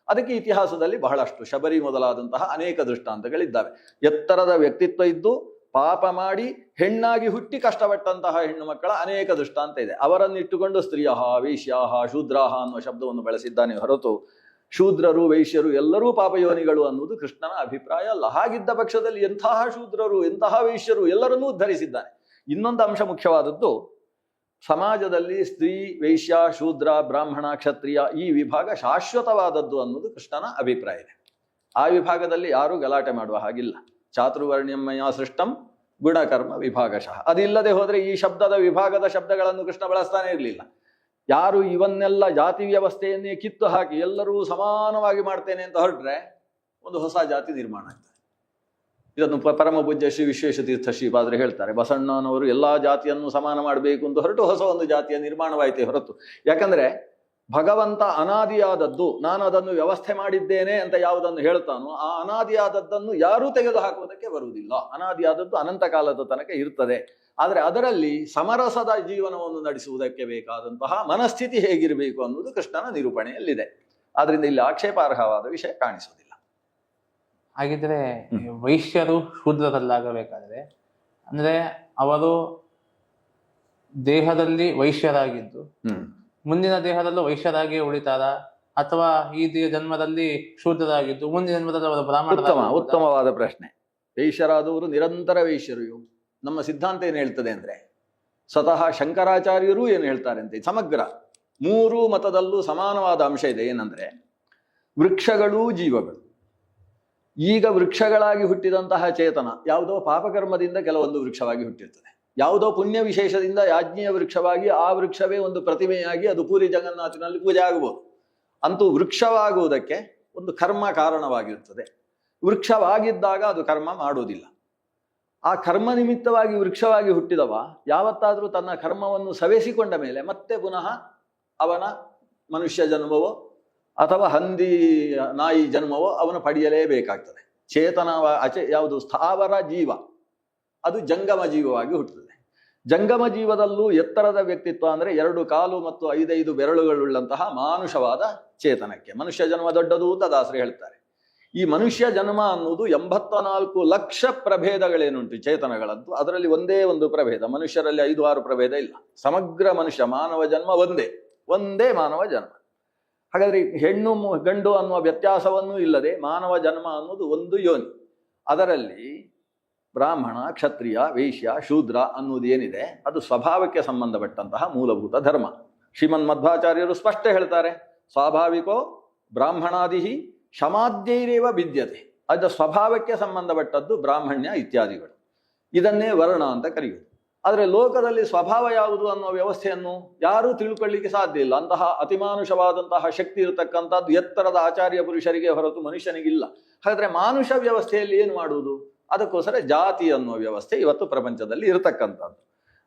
ಅದಕ್ಕೆ ಇತಿಹಾಸದಲ್ಲಿ ಬಹಳಷ್ಟು ಶಬರಿ ಮೊದಲಾದಂತಹ ಅನೇಕ ದೃಷ್ಟಾಂತಗಳಿದ್ದಾವೆ. ಎತ್ತರದ ವ್ಯಕ್ತಿತ್ವ ಇದ್ದು ಪಾಪ ಮಾಡಿ ಹೆಣ್ಣಾಗಿ ಹುಟ್ಟಿ ಕಷ್ಟಪಟ್ಟಂತಹ ಹೆಣ್ಣು ಮಕ್ಕಳ ಅನೇಕ ದೃಷ್ಟಾಂತ ಇದೆ. ಅವರನ್ನಿಟ್ಟುಕೊಂಡು ಸ್ತ್ರೀಯ ವೈಶ್ಯಾಹ ಶೂದ್ರಾಹ ಅನ್ನುವ ಶಬ್ದವನ್ನು ಬಳಸಿದ್ದಾನೆ ಹೊರತು ಶೂದ್ರರು ವೈಶ್ಯರು ಎಲ್ಲರೂ ಪಾಪಯೋನಿಗಳು ಅನ್ನುವುದು ಕೃಷ್ಣನ ಅಭಿಪ್ರಾಯ ಅಲ್ಲ. ಹಾಗಿದ್ದ ಪಕ್ಷದಲ್ಲಿ ಎಂತಹ ಶೂದ್ರರು ಎಂತಹ ವೈಶ್ಯರು ಎಲ್ಲರನ್ನೂ ಉದ್ಧರಿಸಿದ್ದಾನೆ. ಇನ್ನೊಂದು ಅಂಶ ಮುಖ್ಯವಾದದ್ದು, ಸಮಾಜದಲ್ಲಿ ಸ್ತ್ರೀ ವೈಶ್ಯ ಶೂದ್ರ ಬ್ರಾಹ್ಮಣ ಕ್ಷತ್ರಿಯ ಈ ವಿಭಾಗ ಶಾಶ್ವತವಾದದ್ದು ಅನ್ನೋದು ಕೃಷ್ಣನ ಅಭಿಪ್ರಾಯ ಇದೆ. ಆ ವಿಭಾಗದಲ್ಲಿ ಯಾರೂ ಗಲಾಟೆ ಮಾಡುವ ಹಾಗಿಲ್ಲ. ಚಾತುರ್ವರ್ಣ್ಯಮಯ ಸೃಷ್ಟಂ ಗುಣಕರ್ಮ ವಿಭಾಗಶಃ. ಅದಿಲ್ಲದೆ ಹೋದರೆ ಈ ಶಬ್ದದ ವಿಭಾಗದ ಶಬ್ದಗಳನ್ನು ಕೃಷ್ಣ ಬಳಸ್ತಾನೆ ಇರಲಿಲ್ಲ. ಯಾರು ಇವನ್ನೆಲ್ಲ ಜಾತಿ ವ್ಯವಸ್ಥೆಯನ್ನೇ ಕಿತ್ತು ಹಾಕಿ ಎಲ್ಲರೂ ಸಮಾನವಾಗಿ ಮಾಡ್ತೇನೆ ಅಂತ ಹೊರಟ್ರೆ ಒಂದು ಹೊಸ ಜಾತಿ ನಿರ್ಮಾಣ ಆಗ್ತದೆ. ಇದನ್ನು ಪರಮ ಪೂಜ್ಯ ಶ್ರೀ ವಿಶ್ವೇಶತೀರ್ಥ ಶ್ರೀಪಾದರು ಹೇಳ್ತಾರೆ. ಬಸಣ್ಣನವರು ಎಲ್ಲಾ ಜಾತಿಯನ್ನು ಸಮಾನ ಮಾಡಬೇಕು ಅಂತ ಹೊರಟು ಹೊಸ ಒಂದು ಜಾತಿಯ ನಿರ್ಮಾಣವಾಯಿತೇ ಹೊರತು. ಯಾಕಂದ್ರೆ ಭಗವಂತ ಅನಾದಿಯಾದದ್ದು, ನಾನು ಅದನ್ನು ವ್ಯವಸ್ಥೆ ಮಾಡಿದ್ದೇನೆ ಅಂತ ಯಾವುದನ್ನು ಹೇಳ್ತಾನೋ ಆ ಅನಾದಿಯಾದದ್ದನ್ನು ಯಾರೂ ತೆಗೆದು ಹಾಕುವುದಕ್ಕೆ ಬರುವುದಿಲ್ಲ. ಅನಾದಿಯಾದದ್ದು ಅನಂತ ಕಾಲದ ತನಕ ಇರ್ತದೆ. ಆದರೆ ಅದರಲ್ಲಿ ಸಮರಸದ ಜೀವನವನ್ನು ನಡೆಸುವುದಕ್ಕೆ ಬೇಕಾದಂತಹ ಮನಸ್ಥಿತಿ ಹೇಗಿರಬೇಕು ಅನ್ನೋದು ಕೃಷ್ಣನ ನಿರೂಪಣೆಯಲ್ಲಿದೆ. ಆದ್ರಿಂದ ಇಲ್ಲಿ ಆಕ್ಷೇಪಾರ್ಹವಾದ ವಿಷಯ ಕಾಣಿಸುವುದಿಲ್ಲ. ಹಾಗಿದ್ರೆ ವೈಶ್ಯರು ಶೂದ್ರರಲ್ಲಾಗಬೇಕಾದ್ರೆ ಅಂದ್ರೆ ಅವರು ದೇಹದಲ್ಲಿ ವೈಶ್ಯರಾಗಿದ್ದು ಮುಂದಿನ ದೇಹದಲ್ಲೂ ವೈಶ್ಯರಾಗಿ ಉಳಿತಾರ, ಅಥವಾ ಈ ಜನ್ಮದಲ್ಲಿ ಶೂದ್ರರಾಗಿದ್ದು ಮುಂದಿನ ಜನ್ಮದಲ್ಲಿ ಅವರು ಬ್ರಾಹ್ಮಣ? ಉತ್ತಮವಾದ ಪ್ರಶ್ನೆ. ವೈಶ್ಯರಾದವರು ನಿರಂತರ ವೈಶ್ಯರು. ನಮ್ಮ ಸಿದ್ಧಾಂತ ಏನು ಹೇಳ್ತದೆ ಅಂದ್ರೆ, ಸ್ವತಃ ಶಂಕರಾಚಾರ್ಯರು ಏನು ಹೇಳ್ತಾರೆ ಅಂತ, ಸಮಗ್ರ 3 ಮತದಲ್ಲೂ ಸಮಾನವಾದ ಅಂಶ ಇದೆ. ಏನಂದ್ರೆ ವೃಕ್ಷಗಳೂ ಜೀವಗಳು. ಈಗ ವೃಕ್ಷಗಳಾಗಿ ಹುಟ್ಟಿದಂತಹ ಚೇತನ ಯಾವುದೋ ಪಾಪಕರ್ಮದಿಂದ ಕೆಲವೊಂದು ವೃಕ್ಷವಾಗಿ ಹುಟ್ಟಿರ್ತದೆ, ಯಾವುದೋ ಪುಣ್ಯ ವಿಶೇಷದಿಂದ ಯಾಜ್ಞೀಯ ವೃಕ್ಷವಾಗಿ ಆ ವೃಕ್ಷವೇ ಒಂದು ಪ್ರತಿಮೆಯಾಗಿ ಅದು ಪೂರಿ ಜಗನ್ನಾಥನಲ್ಲಿ ಪೂಜೆ ಆಗಬಹುದು. ಅಂತೂ ವೃಕ್ಷವಾಗುವುದಕ್ಕೆ ಒಂದು ಕರ್ಮ ಕಾರಣವಾಗಿರುತ್ತದೆ. ವೃಕ್ಷವಾಗಿದ್ದಾಗ ಅದು ಕರ್ಮ ಮಾಡುವುದಿಲ್ಲ. ಆ ಕರ್ಮ ನಿಮಿತ್ತವಾಗಿ ವೃಕ್ಷವಾಗಿ ಹುಟ್ಟಿದವ ಯಾವತ್ತಾದರೂ ತನ್ನ ಕರ್ಮವನ್ನು ಸವೆಸಿಕೊಂಡ ಮೇಲೆ ಮತ್ತೆ ಪುನಃ ಅವನ ಮನುಷ್ಯ ಜನ್ಮವೋ ಅಥವಾ ಹಂದಿ ನಾಯಿ ಜನ್ಮವೋ ಅವನು ಪಡೆಯಲೇಬೇಕಾಗ್ತದೆ. ಯಾವುದು ಸ್ಥಾವರ ಜೀವ ಅದು ಜಂಗಮ ಜೀವವಾಗಿ ಹುಟ್ಟುತ್ತದೆ. ಜಂಗಮ ಜೀವದಲ್ಲೂ ಎತ್ತರದ ವ್ಯಕ್ತಿತ್ವ ಅಂದರೆ 2 ಕಾಲು ಮತ್ತು 5 ಬೆರಳುಗಳುಳ್ಳಂತಹ ಮಾನುಷವಾದ ಚೇತನಕ್ಕೆ ಮನುಷ್ಯ ಜನ್ಮ ದೊಡ್ಡದು ಅಂತ ದಾಸರು ಹೇಳ್ತಾರೆ. ಈ ಮನುಷ್ಯ ಜನ್ಮ ಅನ್ನುವುದು 84 ಲಕ್ಷ ಪ್ರಭೇದಗಳೇನುಂಟು ಚೇತನಗಳಂತೂ, ಅದರಲ್ಲಿ ಒಂದೇ ಒಂದು ಪ್ರಭೇದ. ಮನುಷ್ಯರಲ್ಲಿ 5-6 ಪ್ರಭೇದ ಇಲ್ಲ. ಸಮಗ್ರ ಮನುಷ್ಯ ಮಾನವ ಜನ್ಮ ಒಂದೇ ಮಾನವ ಜನ್ಮ. ಹಾಗಾದ್ರೆ ಹೆಣ್ಣು ಗಂಡು ಅನ್ನುವ ವ್ಯತ್ಯಾಸವನ್ನೂ ಇಲ್ಲದೆ ಮಾನವ ಜನ್ಮ ಅನ್ನೋದು ಒಂದು ಯೋನಿ. ಅದರಲ್ಲಿ ಬ್ರಾಹ್ಮಣ, ಕ್ಷತ್ರಿಯ, ವೈಶ್ಯ, ಶೂದ್ರ ಅನ್ನೋದು ಏನಿದೆ ಅದು ಸ್ವಭಾವಕ್ಕೆ ಸಂಬಂಧಪಟ್ಟಂತಹ ಮೂಲಭೂತ ಧರ್ಮ. ಶ್ರೀಮನ್ ಮಧ್ವಾಚಾರ್ಯರು ಸ್ಪಷ್ಟ ಹೇಳ್ತಾರೆ, ಸ್ವಾಭಾವಿಕೋ ಬ್ರಾಹ್ಮಣಾದಿಹಿ ಶಮಾದ್ಯೈರೇವ ಭಿದ್ಯತೆ. ಅದು ಸ್ವಭಾವಕ್ಕೆ ಸಂಬಂಧಪಟ್ಟದ್ದು ಬ್ರಾಹ್ಮಣ್ಯ ಇತ್ಯಾದಿಗಳು. ಇದನ್ನೇ ವರ್ಣ ಅಂತ ಕರೆಯುವುದು. ಆದರೆ ಲೋಕದಲ್ಲಿ ಸ್ವಭಾವ ಯಾವುದು ಅನ್ನೋ ವ್ಯವಸ್ಥೆಯನ್ನು ಯಾರೂ ತಿಳ್ಕೊಳ್ಳಿಕ್ಕೆ ಸಾಧ್ಯ ಇಲ್ಲ. ಅಂತಹ ಅತಿಮಾನುಷವಾದಂತಹ ಶಕ್ತಿ ಇರತಕ್ಕಂಥದ್ದು ಎತ್ತರದ ಆಚಾರ್ಯ ಪುರುಷರಿಗೆ ಹೊರತು ಮನುಷ್ಯನಿಗಿಲ್ಲ. ಹಾಗಾದ್ರೆ ಮಾನುಷ ವ್ಯವಸ್ಥೆಯಲ್ಲಿ ಏನು ಮಾಡುವುದು? ಅದಕ್ಕೋಸ್ಕರ ಜಾತಿ ಅನ್ನುವ ವ್ಯವಸ್ಥೆ ಇವತ್ತು ಪ್ರಪಂಚದಲ್ಲಿ ಇರತಕ್ಕಂಥದ್ದು.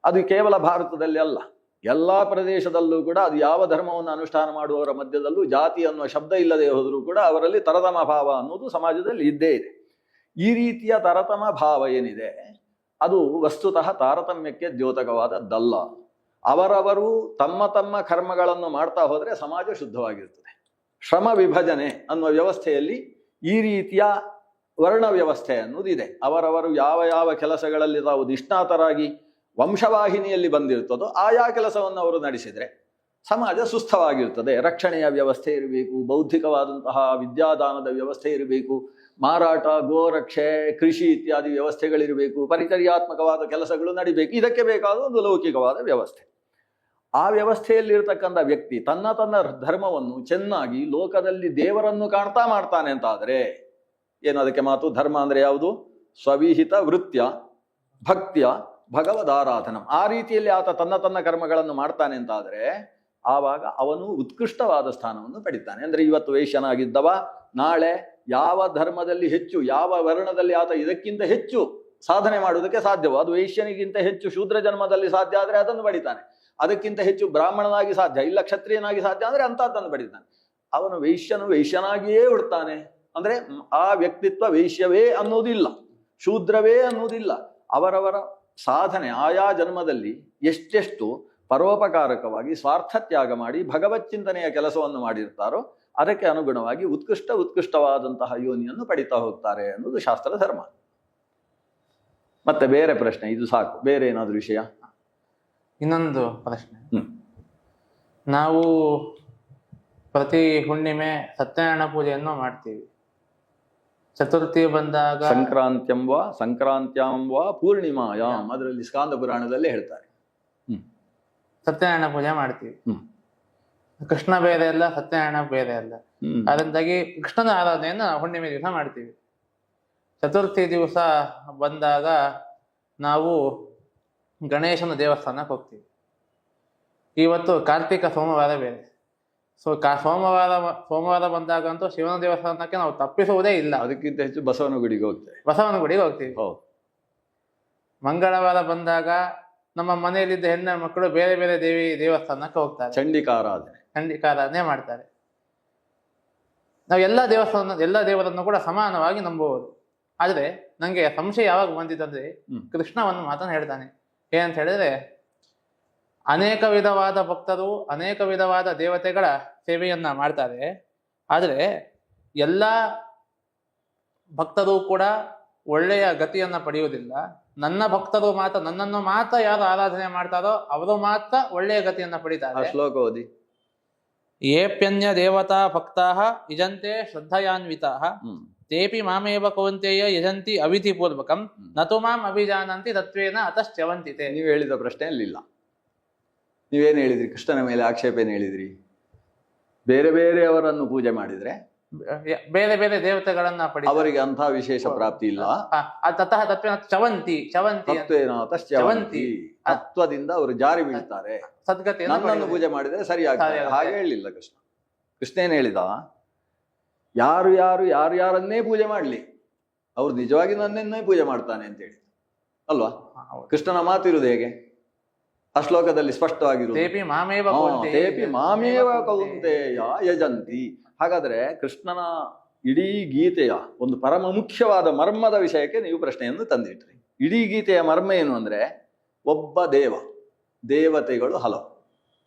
ಅದು ಕೇವಲ ಭಾರತದಲ್ಲಿ ಅಲ್ಲ, ಎಲ್ಲ ಪ್ರದೇಶದಲ್ಲೂ ಕೂಡ ಅದು ಯಾವ ಧರ್ಮವನ್ನು ಅನುಷ್ಠಾನ ಮಾಡುವವರ ಮಧ್ಯದಲ್ಲೂ ಜಾತಿ ಅನ್ನುವ ಶಬ್ದ ಇಲ್ಲದೆ ಹೋದರೂ ಕೂಡ ಅವರಲ್ಲಿ ತರತಮ ಭಾವ ಅನ್ನೋದು ಸಮಾಜದಲ್ಲಿ ಇದ್ದೇ ಇದೆ. ಈ ರೀತಿಯ ತರತಮ ಭಾವ ಏನಿದೆ ಅದು ವಸ್ತುತಃ ತಾರತಮ್ಯಕ್ಕೆ ದ್ಯೋತಕವಾದದ್ದಲ್ಲ. ಅವರವರು ತಮ್ಮ ತಮ್ಮ ಕರ್ಮಗಳನ್ನು ಮಾಡ್ತಾ ಹೋದರೆ ಸಮಾಜ ಶುದ್ಧವಾಗಿರ್ತದೆ. ಶ್ರಮ ವಿಭಜನೆ ಅನ್ನುವ ವ್ಯವಸ್ಥೆಯಲ್ಲಿ ಈ ರೀತಿಯ ವರ್ಣ ವ್ಯವಸ್ಥೆ ಅನ್ನೋದಿದೆ. ಅವರವರು ಯಾವ ಕೆಲಸಗಳಲ್ಲಿ ತಾವು ನಿಷ್ಣಾತರಾಗಿ ವಂಶವಾಹಿನಿಯಲ್ಲಿ ಬಂದಿರ್ತದೋ ಆಯಾ ಕೆಲಸವನ್ನು ಅವರು ನಡೆಸಿದರೆ ಸಮಾಜ ಸುಸ್ಥವಾಗಿರ್ತದೆ. ರಕ್ಷಣೆಯ ವ್ಯವಸ್ಥೆ ಇರಬೇಕು, ಬೌದ್ಧಿಕವಾದಂತಹ ವಿದ್ಯಾದಾನದ ವ್ಯವಸ್ಥೆ ಇರಬೇಕು, ಮಾರಾಟ, ಗೋರಕ್ಷೆ, ಕೃಷಿ ಇತ್ಯಾದಿ ವ್ಯವಸ್ಥೆಗಳಿರಬೇಕು, ಪರಿಚರ್ಯಾತ್ಮಕವಾದ ಕೆಲಸಗಳು ನಡಿಬೇಕು. ಇದಕ್ಕೆ ಬೇಕಾದ ಒಂದು ಲೌಕಿಕವಾದ ವ್ಯವಸ್ಥೆ. ಆ ವ್ಯವಸ್ಥೆಯಲ್ಲಿರ್ತಕ್ಕಂಥ ವ್ಯಕ್ತಿ ತನ್ನ ಧರ್ಮವನ್ನು ಚೆನ್ನಾಗಿ ಲೋಕದಲ್ಲಿ ದೇವರನ್ನು ಕಾಣ್ತಾ ಮಾಡ್ತಾನೆ ಅಂತ ಆದರೆ ಏನು ಅದಕ್ಕೆ ಮಾತು? ಧರ್ಮ ಅಂದರೆ ಯಾವುದು? ಸ್ವವಿಹಿತ ವೃತ್ಯ ಭಕ್ತಿಯ ಭಗವದಾರಾಧನಂ. ಆ ರೀತಿಯಲ್ಲಿ ಆತ ತನ್ನ ಕರ್ಮಗಳನ್ನು ಮಾಡ್ತಾನೆ ಅಂತ ಆದರೆ ಆವಾಗ ಅವನು ಉತ್ಕೃಷ್ಟವಾದ ಸ್ಥಾನವನ್ನು ಪಡಿತಾನೆ. ಅಂದರೆ ಇವತ್ತು ವೈಶ್ಯನಾಗಿದ್ದವ ನಾಳೆ ಯಾವ ಧರ್ಮದಲ್ಲಿ ಹೆಚ್ಚು, ಯಾವ ವರ್ಣದಲ್ಲಿ ಆತ ಇದಕ್ಕಿಂತ ಹೆಚ್ಚು ಸಾಧನೆ ಮಾಡುವುದಕ್ಕೆ ಸಾಧ್ಯವೋ ಅದು ವೈಶ್ಯನಿಗಿಂತ ಹೆಚ್ಚು ಶೂದ್ರ ಜನ್ಮದಲ್ಲಿ ಸಾಧ್ಯ ಆದರೆ ಅದನ್ನು ಪಡಿತಾನೆ. ಅದಕ್ಕಿಂತ ಹೆಚ್ಚು ಬ್ರಾಹ್ಮಣನಾಗಿ ಸಾಧ್ಯ ಇಲ್ಲ, ಕ್ಷತ್ರಿಯನಾಗಿ ಸಾಧ್ಯ ಅಂದರೆ ಅಂಥದ್ದನ್ನು ಪಡಿತಾನೆ. ಅವನು ವೈಶ್ಯನಾಗಿಯೇ ಹುಡ್ತಾನೆ. ಅಂದರೆ ಆ ವ್ಯಕ್ತಿತ್ವ ವೈಶ್ಯವೇ ಅನ್ನೋದಿಲ್ಲ, ಶೂದ್ರವೇ ಅನ್ನೋದಿಲ್ಲ. ಅವರವರ ಸಾಧನೆ ಆಯಾ ಜನ್ಮದಲ್ಲಿ ಎಷ್ಟೆಷ್ಟು ಪರೋಪಕಾರಕವಾಗಿ ಸ್ವಾರ್ಥ ತ್ಯಾಗ ಮಾಡಿ ಭಗವತ್ ಚಿಂತನೆಯ ಕೆಲಸವನ್ನು ಮಾಡಿರ್ತಾರೋ ಅದಕ್ಕೆ ಅನುಗುಣವಾಗಿ ಉತ್ಕೃಷ್ಟವಾದಂತಹ ಯೋನಿಯನ್ನು ಪಡಿತಾ ಹೋಗ್ತಾರೆ ಅನ್ನೋದು ಶಾಸ್ತ್ರ ಧರ್ಮ. ಮತ್ತೆ ಬೇರೆ ಪ್ರಶ್ನೆ, ಇದು ಸಾಕು, ಬೇರೆ ಏನಾದ್ರು ವಿಷಯ? ಇನ್ನೊಂದು ಪ್ರಶ್ನೆ. ನಾವು ಪ್ರತಿ ಹುಣ್ಣಿಮೆ ಸತ್ಯನಾರಾಯಣ ಪೂಜೆಯನ್ನು ಮಾಡ್ತೀವಿ. ಚತುರ್ಥಿ ಬಂದಾಗ ಸಂಕ್ರಾಂತ್ಯಾಂ ವಾ ಪೂರ್ಣಿಮಾಯಾಮ್, ಅದರಲ್ಲಿ ಸ್ಕಾಂದ ಪುರಾಣದಲ್ಲೇ ಹೇಳ್ತಾರೆ. ಸತ್ಯನಾರಾಯಣ ಪೂಜೆ ಮಾಡ್ತೀವಿ. ಕೃಷ್ಣ ಬೇರೆ ಅಲ್ಲ, ಸತ್ಯನಾರಾಯಣ ಬೇರೆ ಅಲ್ಲ. ಅದರಿಂದಾಗಿ ಕೃಷ್ಣನ ಆರಾಧನೆಯನ್ನ ಹುಣ್ಣಿಮೆ ದಿವಸ ಮಾಡ್ತೀವಿ. ಚತುರ್ಥಿ ದಿವಸ ಬಂದಾಗ ನಾವು ಗಣೇಶನ ದೇವಸ್ಥಾನಕ್ಕೆ ಹೋಗ್ತೀವಿ. ಇವತ್ತು ಕಾರ್ತಿಕ ಸೋಮವಾರ ಬೇರೆ. ಸೊ ಸೋಮವಾರ ಬಂದಾಗಂತೂ ಶಿವನ ದೇವಸ್ಥಾನಕ್ಕೆ ನಾವು ತಪ್ಪಿಸುವುದೇ ಇಲ್ಲ. ಅದಕ್ಕಿಂತ ಹೆಚ್ಚು ಬಸವನ ಗುಡಿಗೆ ಹೋಗ್ತೀವಿ. ಮಂಗಳವಾರ ಬಂದಾಗ ನಮ್ಮ ಮನೆಯಲ್ಲಿದ್ದ ಹೆಣ್ಣು ಮಕ್ಕಳು ಬೇರೆ ಬೇರೆ ದೇವಸ್ಥಾನಕ್ಕೆ ಹೋಗ್ತಾರೆ, ಚಂಡಿಕಾರಾಧನೆ ಮಾಡ್ತಾರೆ. ನಾವು ಎಲ್ಲ ದೇವರನ್ನು ಕೂಡ ಸಮಾನವಾಗಿ ನಂಬುವುದು. ಆದ್ರೆ ನಂಗೆ ಸಂಶಯ ಯಾವಾಗ ಬಂದಿದ್ದಂದ್ರೆ ಕೃಷ್ಣವನ್ನು ಮಾತನ್ನು ಹೇಳ್ತಾನೆ. ಏನಂತ ಹೇಳಿದ್ರೆ, ಅನೇಕ ವಿಧವಾದ ಭಕ್ತರು ಅನೇಕ ವಿಧವಾದ ದೇವತೆಗಳ ಸೇವೆಯನ್ನ ಮಾಡ್ತಾರೆ. ಆದರೆ ಎಲ್ಲ ಭಕ್ತರು ಕೂಡ ಒಳ್ಳೆಯ ಗತಿಯನ್ನ ಪಡೆಯುವುದಿಲ್ಲ. ನನ್ನ ಭಕ್ತರು ಮಾತ್ರ, ನನ್ನನ್ನು ಮಾತ್ರ ಯಾರು ಆರಾಧನೆ ಮಾಡ್ತಾರೋ ಅವರು ಮಾತ್ರ ಒಳ್ಳೆಯ ಗತಿಯನ್ನ ಆ ಪಡಿತಾರೆ. ಶ್ಲೋಕ ಓದಿ. ಏಪ್ಯನ್ಯ ದೇವತಾ ಭಕ್ತಾಃ ಯಜಂತೆ ಶ್ರದ್ಧಯಾನ್ವಿತಾಃ ತೇಪಿ ಮಾಮೇವ ಕೌಂತೆಯ ಯಜಂತಿ ಅವಿಧಿಪೂರ್ವಕಂ ನತು ಮಾಂ ಅಭಿಜಾನಂತಿ ತತ್ವೇನ ಅತಶ್ಚವಂತಿತೆ. ನೀವು ಹೇಳಿದ ಪ್ರಶ್ನೆ ಅಲ್ಲಿಲ್ಲ. ನೀವೇನು ಹೇಳಿದ್ರಿ? ಕೃಷ್ಣನ ಮೇಲೆ ಆಕ್ಷೇಪ ಏನು ಹೇಳಿದ್ರಿ? ಬೇರೆ ಬೇರೆಯವರನ್ನು ಪೂಜೆ ಮಾಡಿದ್ರೆ ಬೇರೆ ಬೇರೆ ದೇವತೆಗಳನ್ನ ಪಡೆದ ಅವರಿಗೆ ಅಂಥ ವಿಶೇಷ ಪ್ರಾಪ್ತಿ ಇಲ್ಲ. ತತಃ ತತ್ವೇನ ಚವಂತಿ ಚವಂತಿ ತತ್ವೇನ ತಶ್ಚವಂತಿ, ತತ್ವದಿಂದ ಅವರು ಜಾರಿ ಬೀಳ್ತಾರೆ. ಸದ್ಗತಿಯನ್ನು ನನ್ನನ್ನು ಪೂಜೆ ಮಾಡಿದ್ರೆ ಸರಿಯಾಗ್ತದೆ ಹಾಗೆ ಹೇಳಿಲ್ಲ ಕೃಷ್ಣ. ಕೃಷ್ಣ ಏನ್ ಹೇಳಿದ? ಯಾರು ಯಾರು ಯಾರನ್ನೇ ಪೂಜೆ ಮಾಡ್ಲಿ ಅವ್ರು ನಿಜವಾಗಿ ನನ್ನನ್ನೇ ಪೂಜೆ ಮಾಡ್ತಾನೆ ಅಂತ ಹೇಳಿ ಅಲ್ವಾ? ಕೃಷ್ಣನ ಮಾತಿರುವುದು ಹೇಗೆ? ಆ ಶ್ಲೋಕದಲ್ಲಿ ಸ್ಪಷ್ಟವಾಗಿರುವುದು ತೇಪಿ ಮಾಮೇವ ಕೌಂತೆಯ ತೇಪಿ ಮಾಮೇವ ಕೌಂತೆಯ ಯಜಂತಿ. ಹಾಗಾದ್ರೆ ಕೃಷ್ಣನ ಇಡೀ ಗೀತೆಯ ಒಂದು ಪರಮ ಮುಖ್ಯವಾದ ಮರ್ಮದ ವಿಷಯಕ್ಕೆ ನೀವು ಪ್ರಶ್ನೆಯನ್ನು ತಂದಿಟ್ರಿ. ಇಡೀ ಗೀತೆಯ ಮರ್ಮ ಏನು ಅಂದ್ರೆ, ಒಬ್ಬ ದೇವ, ದೇವತೆಗಳು ಹಲವು.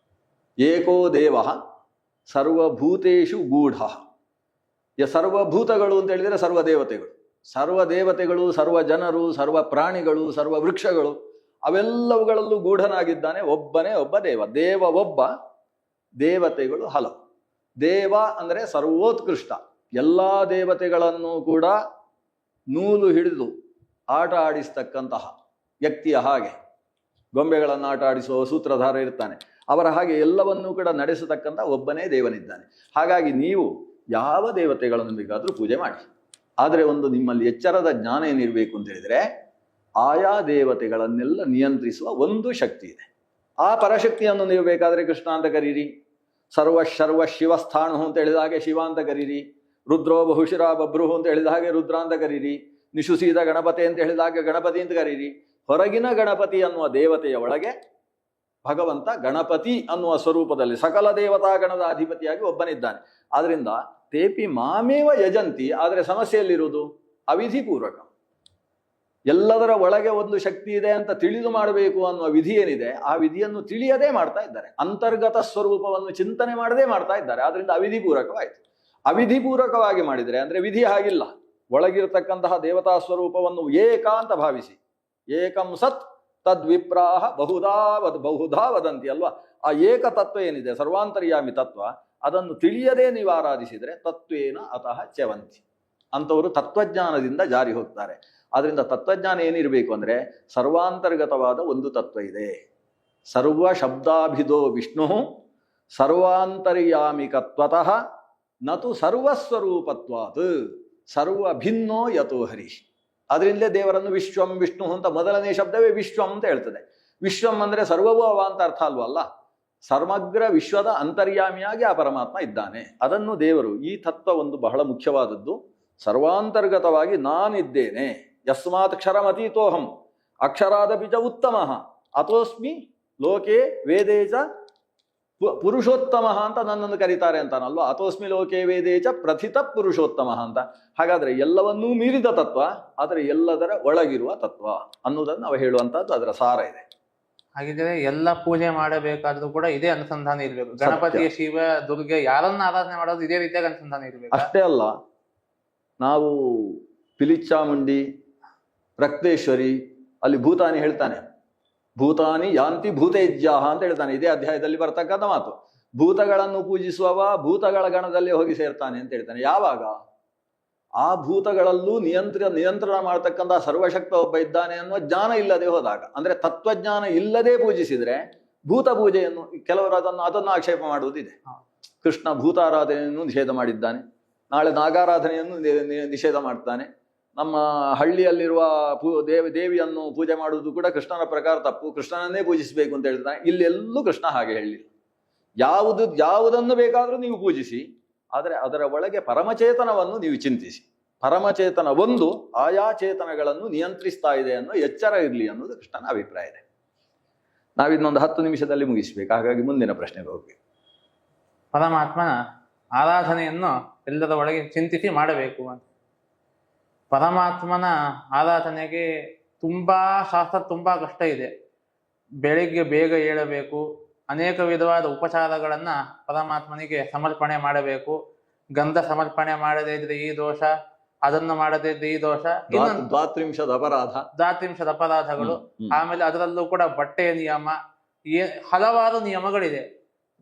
ಏಕೋ ದೇವ ಸರ್ವಭೂತೇಷು ಗೂಢ. ಸರ್ವಭೂತಗಳು ಅಂತ ಹೇಳಿದರೆ ಸರ್ವ ದೇವತೆಗಳು, ಸರ್ವ ದೇವತೆಗಳು, ಸರ್ವ ಜನರು, ಸರ್ವ ಪ್ರಾಣಿಗಳು, ಸರ್ವ ವೃಕ್ಷಗಳು, ಅವೆಲ್ಲವುಗಳಲ್ಲೂ ಗೂಢನಾಗಿದ್ದಾನೆ ಒಬ್ಬನೇ ಒಬ್ಬ ದೇವ. ದೇವ ಒಬ್ಬ, ದೇವತೆಗಳು ಹಲವು. ದೇವ ಅಂದರೆ ಸರ್ವೋತ್ಕೃಷ್ಟ. ಎಲ್ಲ ದೇವತೆಗಳನ್ನು ಕೂಡ ನೂಲು ಹಿಡಿದು ಆಟ ಆಡಿಸ್ತಕ್ಕಂತಹ ವ್ಯಕ್ತಿಯ ಹಾಗೆ, ಗೊಂಬೆಗಳನ್ನು ಆಟ ಆಡಿಸುವ ಸೂತ್ರಧಾರ ಇರ್ತಾನೆ, ಅವರ ಹಾಗೆ ಎಲ್ಲವನ್ನೂ ಕೂಡ ನಡೆಸತಕ್ಕಂಥ ಒಬ್ಬನೇ ದೇವನಿದ್ದಾನೆ. ಹಾಗಾಗಿ ನೀವು ಯಾವ ದೇವತೆಗಳನ್ನು ಬೇಕಾದರೂ ಪೂಜೆ ಮಾಡಿ. ಆದರೆ ಒಂದು ನಿಮ್ಮಲ್ಲಿ ಎಚ್ಚರದ ಜ್ಞಾನ ಏನಿರಬೇಕು ಅಂತ ಹೇಳಿದರೆ, ಆಯಾ ದೇವತೆಗಳನ್ನೆಲ್ಲ ನಿಯಂತ್ರಿಸುವ ಒಂದು ಶಕ್ತಿ ಇದೆ. ಆ ಪರಶಕ್ತಿಯನ್ನು ನೀವು ಬೇಕಾದರೆ ಕೃಷ್ಣ ಅಂತ ಕರೀರಿ, ಸರ್ವ ಶಿವಸ್ಥಾಣು ಅಂತ ಹೇಳಿದ ಹಾಗೆ ಶಿವ ಅಂತ ಕರೀರಿ, ರುದ್ರೋ ಬಹುಶಿರ ಬಭ್ರುಹು ಅಂತ ಹೇಳಿದ ಹಾಗೆ ರುದ್ರ ಅಂತ ಕರೀರಿ, ನಿಶುಸೀದ ಗಣಪತಿ ಅಂತ ಹೇಳಿದ ಹಾಗೆ ಗಣಪತಿ ಅಂತ ಕರೀರಿ. ಹೊರಗಿನ ಗಣಪತಿ ಅನ್ನುವ ದೇವತೆಯ ಒಳಗೆ ಭಗವಂತ ಗಣಪತಿ ಅನ್ನುವ ಸ್ವರೂಪದಲ್ಲಿ ಸಕಲ ದೇವತಾ ಗಣದ ಅಧಿಪತಿಯಾಗಿ ಒಬ್ಬನಿದ್ದಾನೆ. ಆದ್ರಿಂದ ತೇಪಿ ಮಾಮೇವ ಯಜಂತಿ. ಆದರೆ ಸಮಸ್ಯೆಯಲ್ಲಿರುವುದು ಅವಿಧಿಪೂರ್ವಕ. ಎಲ್ಲದರ ಒಳಗೆ ಒಂದು ಶಕ್ತಿ ಇದೆ ಅಂತ ತಿಳಿದು ಮಾಡಬೇಕು ಅನ್ನುವ ವಿಧಿ ಏನಿದೆ, ಆ ವಿಧಿಯನ್ನು ತಿಳಿಯದೇ ಮಾಡ್ತಾ ಇದ್ದಾರೆ. ಅಂತರ್ಗತ ಸ್ವರೂಪವನ್ನು ಚಿಂತನೆ ಮಾಡದೇ ಮಾಡ್ತಾ ಇದ್ದಾರೆ. ಆದ್ರಿಂದ ಅವಿಧಿಪೂರ್ವಕವಾಯಿತು. ಅವಿಧಿಪೂರ್ವಕವಾಗಿ ಮಾಡಿದರೆ ಅಂದ್ರೆ ವಿಧಿ ಹಾಗಿಲ್ಲ. ಒಳಗಿರತಕ್ಕಂತಹ ದೇವತಾ ಸ್ವರೂಪವನ್ನು ಏಕ ಅಂತ ಭಾವಿಸಿ, ಏಕಂ ಸತ್ ತದ್ವಿಪ್ರಾಹ ಬಹುಧಾ ವದಂತಿ ಅಲ್ವಾ? ಆ ಏಕ ತತ್ವ ಏನಿದೆ, ಸರ್ವಾಂತರ್ಯಾಮಿ ತತ್ವ, ಅದನ್ನು ತಿಳಿಯದೇ ನೀವು ಆರಾಧಿಸಿದರೆ ತತ್ವೇನ ಅತಃ ಚ್ಯವಂತಿ. ಅಂಥವರು ತತ್ವಜ್ಞಾನದಿಂದ ಜಾರಿ ಹೋಗ್ತಾರೆ. ಆದ್ರಿಂದ ತತ್ವಜ್ಞಾನ ಏನಿರಬೇಕು ಅಂದ್ರೆ, ಸರ್ವಾಂತರ್ಗತವಾದ ಒಂದು ತತ್ವ ಇದೆ. ಸರ್ವ ಶಬ್ದಾಭಿಧೋ ವಿಷ್ಣು ಸರ್ವಾಂತರ್ಯಾಮಿಕತ್ವತಃ ನತು ಸರ್ವಸ್ವರೂಪತ್ವಾತ್ ಸರ್ವ ಭಿನ್ನೋ ಯತೋ ಹರೀಶ್. ಅದರಿಂದಲೇ ದೇವರನ್ನು ವಿಶ್ವಂ ವಿಷ್ಣು ಅಂತ ಮೊದಲನೇ ಶಬ್ದವೇ ವಿಶ್ವಂ ಅಂತ ಹೇಳ್ತದೆ. ವಿಶ್ವಂ ಅಂದ್ರೆ ಸರ್ವವೂ ಅವ ಅಂತ ಅರ್ಥ ಅಲ್ವಲ್ಲ. ಸಮಗ್ರ ವಿಶ್ವದ ಅಂತರ್ಯಾಮಿಯಾಗಿ ಆ ಪರಮಾತ್ಮ ಇದ್ದಾನೆ. ಅದನ್ನು ದೇವರು, ಈ ತತ್ವ ಒಂದು ಬಹಳ ಮುಖ್ಯವಾದದ್ದು. ಸರ್ವಾಂತರ್ಗತವಾಗಿ ನಾನಿದ್ದೇನೆ. ಯಸ್ಮಾತ್ ಕ್ಷರಮತೀತೋಹಂ ಅಕ್ಷರಾದಪಿ ಚ ಉತ್ತಮ ಅತೋಸ್ಮಿ ಲೋಕೆ ವೇದೇಚ ಪುರುಷೋತ್ತಮ ಅಂತ ನನ್ನನ್ನು ಕರೀತಾರೆ ಅಂತಾನಲ್ವ. ಅತೋಸ್ಮಿ ಲೋಕೆ ವೇದೇಚ ಪ್ರಥಿತ ಪುರುಷೋತ್ತಮ ಅಂತ. ಹಾಗಾದ್ರೆ ಎಲ್ಲವನ್ನೂ ಮೀರಿದ ತತ್ವ, ಆದರೆ ಎಲ್ಲದರ ಒಳಗಿರುವ ತತ್ವ ಅನ್ನೋದನ್ನು ನಾವು ಹೇಳುವಂತಹದ್ದು ಅದರ ಸಾರ ಇದೆ. ಹಾಗಿದ್ರೆ ಎಲ್ಲ ಪೂಜೆ ಮಾಡಬೇಕಾದ್ರೂ ಕೂಡ ಇದೇ ಅನುಸಂಧಾನ ಇರಬೇಕು. ಗಣಪತಿಯ, ಶಿವ, ದುರ್ಗೆ ಯಾರನ್ನ ಆರಾಧನೆ ಮಾಡೋದು ಇದೇ ರೀತಿಯಾಗಿ ಅನುಸಂಧಾನ ಇರಬೇಕು. ಅಷ್ಟೇ ಅಲ್ಲ, ನಾವು ಪಿಲಿಚ್ಚಾಮುಂಡಿ, ರಕ್ತೇಶ್ವರಿ, ಅಲ್ಲಿ ಭೂತಾನಿ ಹೇಳ್ತಾನೆ, ಭೂತಾನಿ ಯಾಂತಿ ಭೂತೇಜ್ಯಾಹ ಅಂತ ಹೇಳ್ತಾನೆ. ಇದೇ ಅಧ್ಯಾಯದಲ್ಲಿ ಬರ್ತಕ್ಕಂಥ ಮಾತು. ಭೂತಗಳನ್ನು ಪೂಜಿಸುವವ ಭೂತಗಳ ಗಣದಲ್ಲಿ ಹೋಗಿ ಸೇರ್ತಾನೆ ಅಂತ ಹೇಳ್ತಾನೆ. ಯಾವಾಗ? ಆ ಭೂತಗಳಲ್ಲೂ ನಿಯಂತ್ರಣ ಮಾಡತಕ್ಕಂಥ ಸರ್ವಶಕ್ತ ಒಬ್ಬ ಇದ್ದಾನೆ ಅನ್ನುವ ಜ್ಞಾನ ಇಲ್ಲದೆ ಹೋದಾಗ, ಅಂದ್ರೆ ತತ್ವಜ್ಞಾನ ಇಲ್ಲದೆ ಪೂಜಿಸಿದ್ರೆ ಭೂತ ಪೂಜೆಯನ್ನು ಕೆಲವರು ಅದನ್ನು ಆಕ್ಷೇಪ ಮಾಡುವುದಿದೆ. ಕೃಷ್ಣ ಭೂತಾರಾಧನೆಯನ್ನು ನಿಷೇಧ ಮಾಡಿದ್ದಾನೆ, ನಾಳೆ ನಾಗಾರಾಧನೆಯನ್ನು ನಿಷೇಧ ಮಾಡ್ತಾನೆ. ನಮ್ಮ ಹಳ್ಳಿಯಲ್ಲಿರುವ ದೇವಿಯನ್ನು ಪೂಜೆ ಮಾಡುವುದು ಕೂಡ ಕೃಷ್ಣನ ಪ್ರಕಾರ ತಪ್ಪು, ಕೃಷ್ಣನನ್ನೇ ಪೂಜಿಸಬೇಕು ಅಂತ ಹೇಳ್ತಾನೆ. ಇಲ್ಲೆಲ್ಲೂ ಕೃಷ್ಣ ಹಾಗೆ ಹೇಳಿಲ್ಲ. ಯಾವುದನ್ನು ಬೇಕಾದರೂ ನೀವು ಪೂಜಿಸಿ, ಆದರೆ ಅದರ ಒಳಗೆ ಪರಮಚೇತನವನ್ನು ನೀವು ಚಿಂತಿಸಿ. ಪರಮಚೇತನ ಒಂದು ಆಯಾ ಚೇತನಗಳನ್ನು ನಿಯಂತ್ರಿಸ್ತಾ ಇದೆ ಅನ್ನೋ ಎಚ್ಚರ ಇರಲಿ ಅನ್ನೋದು ಕೃಷ್ಣನ ಅಭಿಪ್ರಾಯ ಇದೆ. ನಾವಿನ್ನೊಂದು 10 ನಿಮಿಷದಲ್ಲಿ ಮುಗಿಸ್ಬೇಕು. ಹಾಗಾಗಿ ಮುಂದಿನ ಪ್ರಶ್ನೆಗೆ ಹೋಗ್ಬೇಕು. ಪರಮಾತ್ಮನ ಆರಾಧನೆಯನ್ನು ಎಲ್ಲರ ಒಳಗೆ ಚಿಂತಿಸಿ ಮಾಡಬೇಕು ಅಂತ. ಪರಮಾತ್ಮನ ಆರಾಧನೆಗೆ ತುಂಬಾ ಶಾಸ್ತ್ರ, ತುಂಬಾ ಕಷ್ಟ ಇದೆ. ಬೆಳಿಗ್ಗೆ ಬೇಗ ಏಳಬೇಕು, ಅನೇಕ ವಿಧವಾದ ಉಪಚಾರಗಳನ್ನ ಪರಮಾತ್ಮನಿಗೆ ಸಮರ್ಪಣೆ ಮಾಡಬೇಕು. ಗಂಧ ಸಮರ್ಪಣೆ ಮಾಡದೇ ಇದ್ರೆ ಈ ದೋಷ, ಅದನ್ನು ಮಾಡದಿದ್ದು ಈ ದೋಷ. ಇನ್ನೊಂದು ದ್ವಾತ್ರಿಂಶದ ಅಪರಾಧ, ದಾತ್ರಿಂಶದ ಅಪರಾಧಗಳು. ಆಮೇಲೆ ಅದರಲ್ಲೂ ಕೂಡ ಬಟ್ಟೆಯ ನಿಯಮ, ಹಲವಾರು ನಿಯಮಗಳಿದೆ.